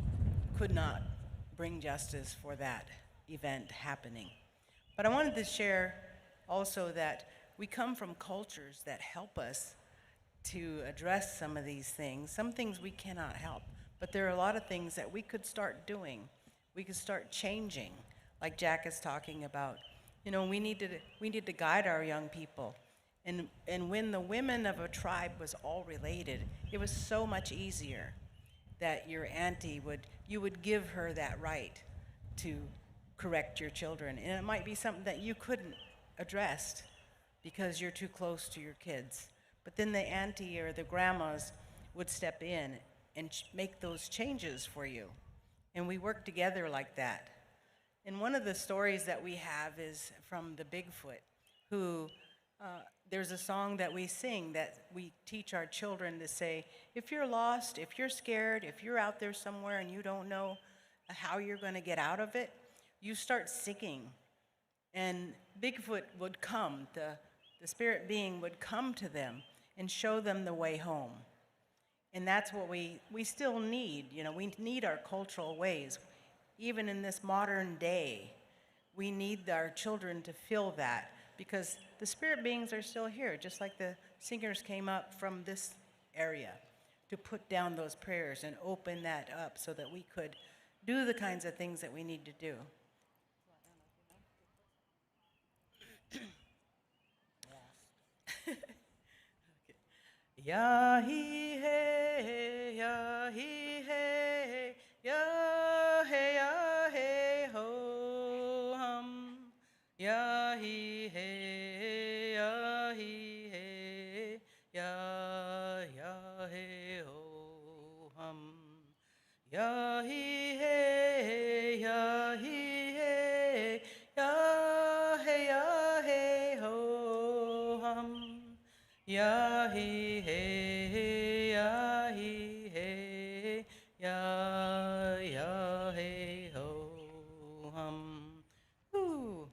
could not bring justice for that event happening. But I wanted to share also that we come from cultures that help us to address some of these things. Some things we cannot help, but there are a lot of things that we could start doing. We could start changing, like Jack is talking about. You know, we need to guide our young people. And when the women of a tribe was all related, it was so much easier that your auntie you would give her that right to correct your children. And it might be something that you couldn't address because you're too close to your kids. But then the auntie or the grandmas would step in and make those changes for you. And we work together like that. And one of the stories that we have is from the Bigfoot, who there's a song that we sing that we teach our children to say, if you're lost, if you're scared, if you're out there somewhere and you don't know how you're going to get out of it, you start singing. And Bigfoot would come, the spirit being would come to them and show them the way home. And that's what we still need. You know, we need our cultural ways. Even in this modern day, we need our children to feel that, because the spirit beings are still here, just like the singers came up from this area to put down those prayers and open that up so that we could do the kinds of things that we need to do. Ya he hey, ya he hey, ya hey ho hum. Ya he hey, ya he hey, ya hey ho hum. Ya he hey, ya he hey, ya hey ho hum. Ya he hey, ya he hey, ya hey ho hum. Ooh.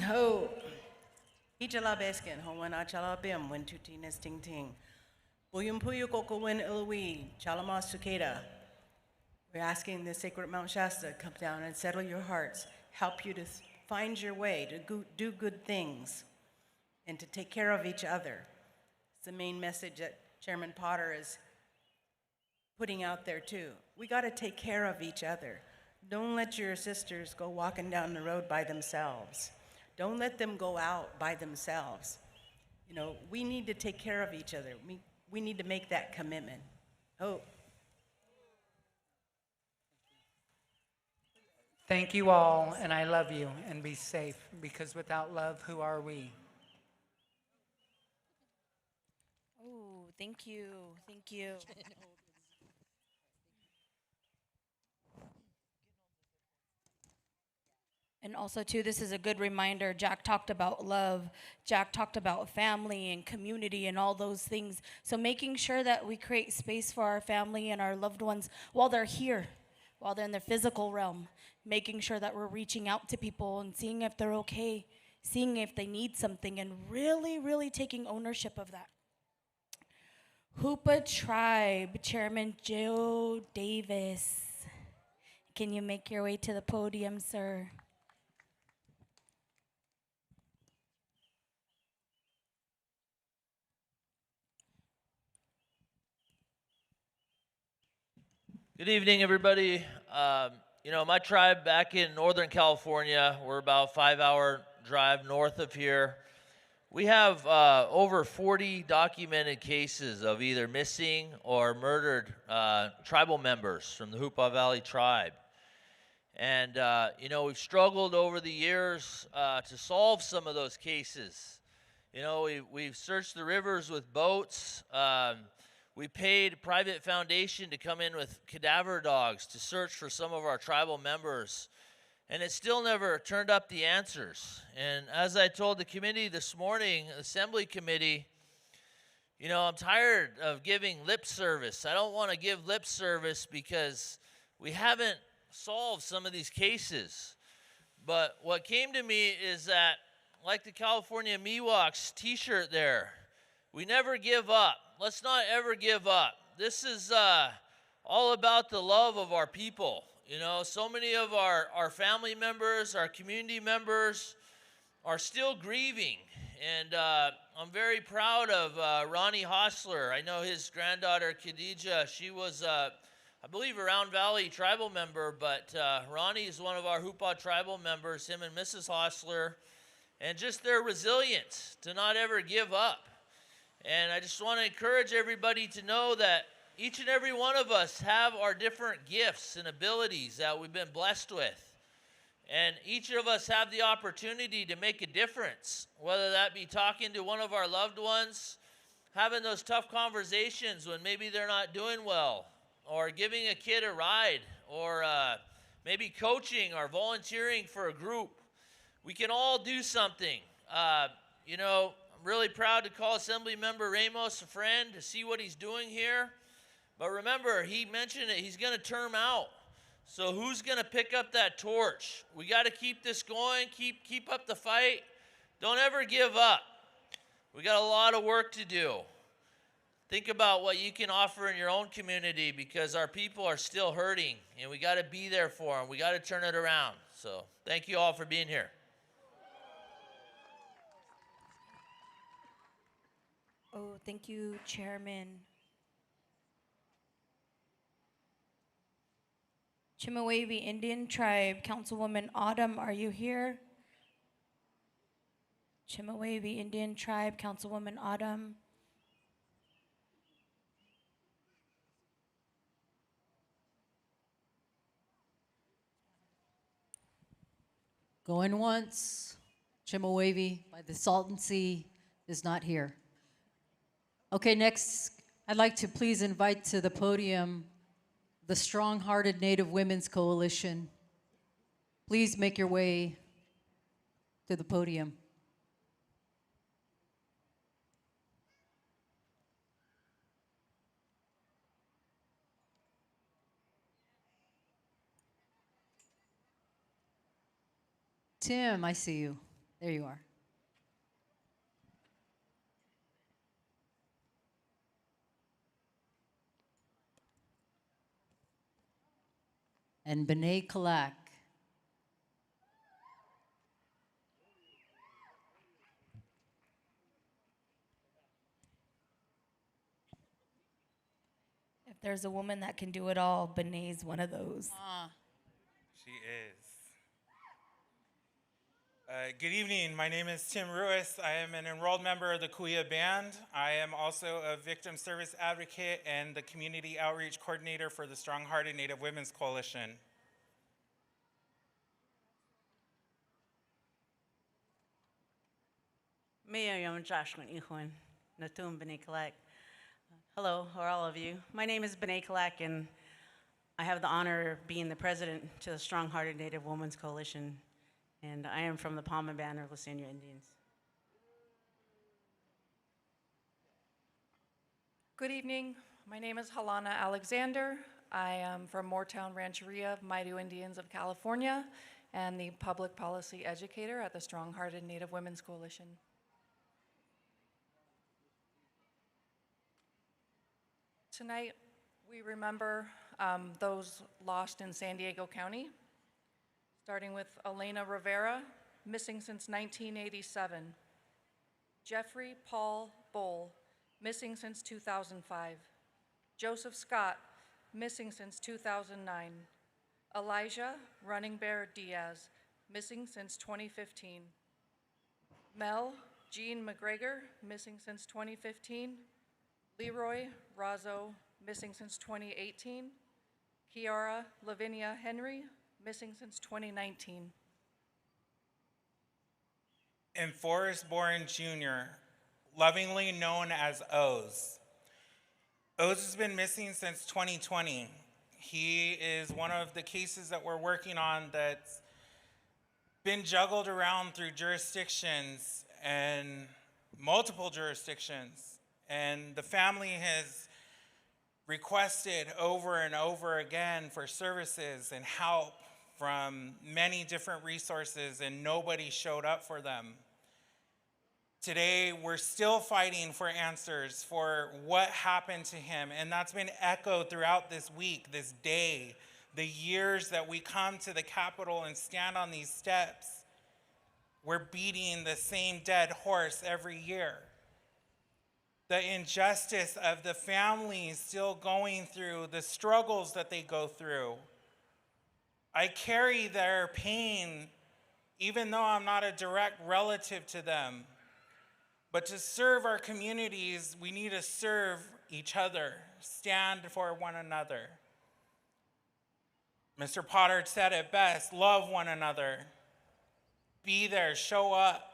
Ho. Ichala beskin ho wen achala bim when tutinas ting ting. Buyum puyu koko wen ilui chalama sukeda. We're asking the sacred Mount Shasta come down and settle your hearts, help you to find your way, to do good things, and to take care of each other. It's the main message that Chairman Potter is putting out there too. We got to take care of each other. Don't let your sisters go walking down the road by themselves. Don't let them go out by themselves. You know, we need to take care of each other. We need to make that commitment. Oh. Thank you all, and I love you, and be safe, because without love, who are we? Oh, thank you. Thank you. And also, too, this is a good reminder. Jack talked about love. Jack talked about family and community and all those things. So making sure that we create space for our family and our loved ones while they're here, while they're in their physical realm. Making sure that we're reaching out to people and seeing if they're okay, seeing if they need something, and really, really taking ownership of that. Hoopa Tribe, Chairman Joe Davis. Can you make your way to the podium, sir? Good evening, everybody. You know, my tribe back in Northern California, we're about a 5-hour drive north of here. We have over 40 documented cases of either missing or murdered tribal members from the Hoopa Valley tribe. And, you know, we've struggled over the years to solve some of those cases. You know, we've searched the rivers with boats. We paid a private foundation to come in with cadaver dogs to search for some of our tribal members, and it still never turned up the answers. And as I told the committee this morning, Assembly Committee, you know, I'm tired of giving lip service. I don't want to give lip service because we haven't solved some of these cases. But what came to me is that, like the California Miwoks t-shirt there, we never give up. Let's not ever give up. This is all about the love of our people. You know, so many of our family members, our community members are still grieving. And I'm very proud of Ronnie Hostler. I know his granddaughter, Khadija, she was, I believe, a Round Valley tribal member, but Ronnie is one of our Hoopa tribal members, him and Mrs. Hostler, and just their resilience to not ever give up. And I just want to encourage everybody to know that each and every one of us have our different gifts and abilities that we've been blessed with. And each of us have the opportunity to make a difference, whether that be talking to one of our loved ones, having those tough conversations when maybe they're not doing well, or giving a kid a ride, or maybe coaching or volunteering for a group. We can all do something. You know, I'm really proud to call Assemblymember Ramos a friend to see what he's doing here. But remember, he mentioned it, he's going to term out. So who's going to pick up that torch? We got to keep this going, keep up the fight. Don't ever give up. We got a lot of work to do. Think about what you can offer in your own community, because our people are still hurting, and we got to be there for them. We got to turn it around. So thank you all for being here. Oh, thank you, Chairman. Chemehuevi Indian Tribe, Councilwoman Autumn, are you here? Chemehuevi Indian Tribe, Councilwoman Autumn. Going once. Chemehuevi by the Salton Sea is not here. Okay, next, I'd like to please invite to the podium the Strong-Hearted Native Women's Coalition. Please make your way to the podium. Tim, I see you. There you are. And B'nai Kalak. If there's a woman that can do it all, Benay's one of those. She is. Good evening. My name is Tim Ruiz. I am an enrolled member of the Kuya Band. I am also a victim service advocate and the community outreach coordinator for the Strong-Hearted Native Women's Coalition. Hello, or all of you. My name is B'nai Kalak, and I have the honor of being the president to the Strong-Hearted Native Women's Coalition, and I am from the Palm and Banner of Lusenia Indians. Good evening. My name is Halana Alexander. I am from Moortown Rancheria, Maidu Indians of California, and the public policy educator at the Strong-Hearted Native Women's Coalition. Tonight, we remember those lost in San Diego County, starting with Elena Rivera, missing since 1987. Jeffrey Paul Bull, missing since 2005. Joseph Scott, missing since 2009. Elijah Running Bear Diaz, missing since 2015. Mel Jean McGregor, missing since 2015. Leroy Razzo, missing since 2018. Kiara Lavinia Henry, missing since 2019. And Forrest Boren Jr., lovingly known as Oz. Oz has been missing since 2020. He is one of the cases that we're working on that's been juggled around through jurisdictions and multiple jurisdictions. And the family has requested over and over again for services and help from many different resources, and nobody showed up for them. Today, we're still fighting for answers for what happened to him, and that's been echoed throughout this week, this day, the years that we come to the Capitol and stand on these steps. We're beating the same dead horse every year. The injustice of the families still going through, the struggles that they go through. I carry their pain, even though I'm not a direct relative to them. But to serve our communities, we need to serve each other, stand for one another. Mr. Potter said it best, love one another. Be there, show up.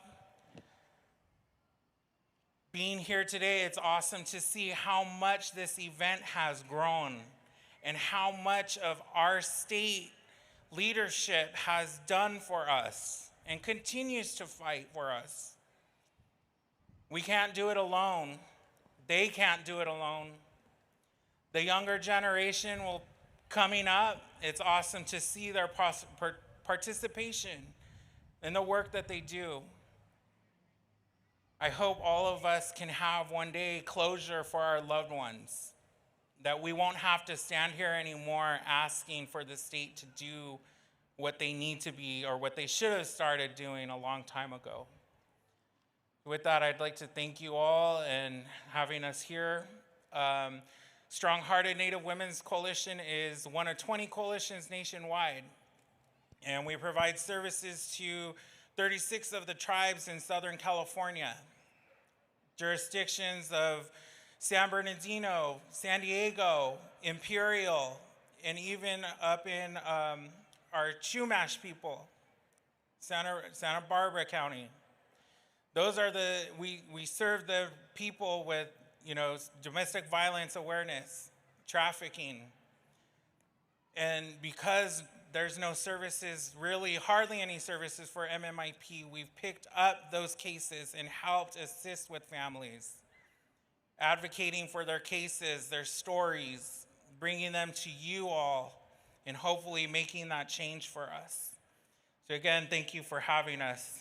Being here today, it's awesome to see how much this event has grown and how much of our state leadership has done for us and continues to fight for us. We can't do it alone. They can't do it alone. The younger generation coming up, it's awesome to see their participation in the work that they do. I hope all of us can have one day closure for our loved ones, that we won't have to stand here anymore asking for the state to do what they need to be or what they should have started doing a long time ago. With that, I'd like to thank you all and having us here. Strong-Hearted Native Women's Coalition is one of 20 coalitions nationwide, and we provide services to 36 of the tribes in Southern California, jurisdictions of San Bernardino, San Diego, Imperial, and even up in our Chumash people, Santa Barbara County. Those are we serve the people with, domestic violence awareness, trafficking. And because there's no services, really hardly any services for MMIP, we've picked up those cases and helped assist with families, advocating for their cases, their stories, bringing them to you all, and hopefully making that change for us. So again, thank you for having us.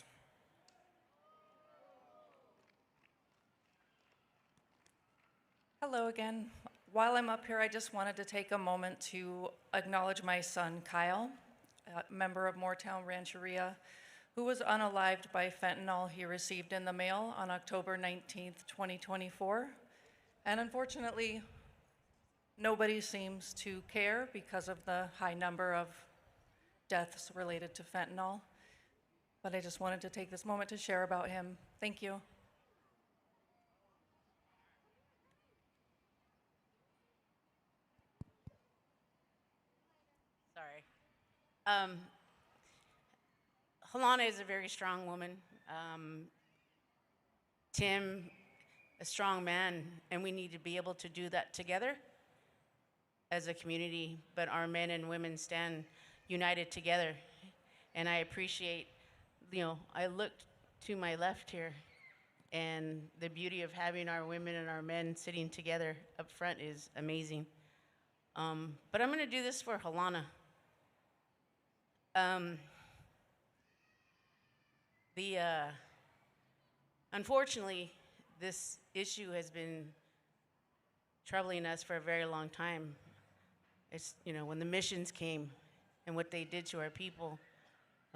Hello again. While I'm up here, I just wanted to take a moment to acknowledge my son, Kyle, a member of Moortown Rancheria, who was unalived by fentanyl he received in the mail on October 19th, 2024. And unfortunately, nobody seems to care because of the high number of deaths related to fentanyl. But I just wanted to take this moment to share about him. Thank you. Sorry. Halana is a very strong woman. Tim, a strong man, and we need to be able to do that together as a community, but our men and women stand united together. And I appreciate, I looked to my left here, and the beauty of having our women and our men sitting together up front is amazing. But I'm gonna do this for Halana. Unfortunately, this issue has been troubling us for a very long time. It's, when the missions came and what they did to our people,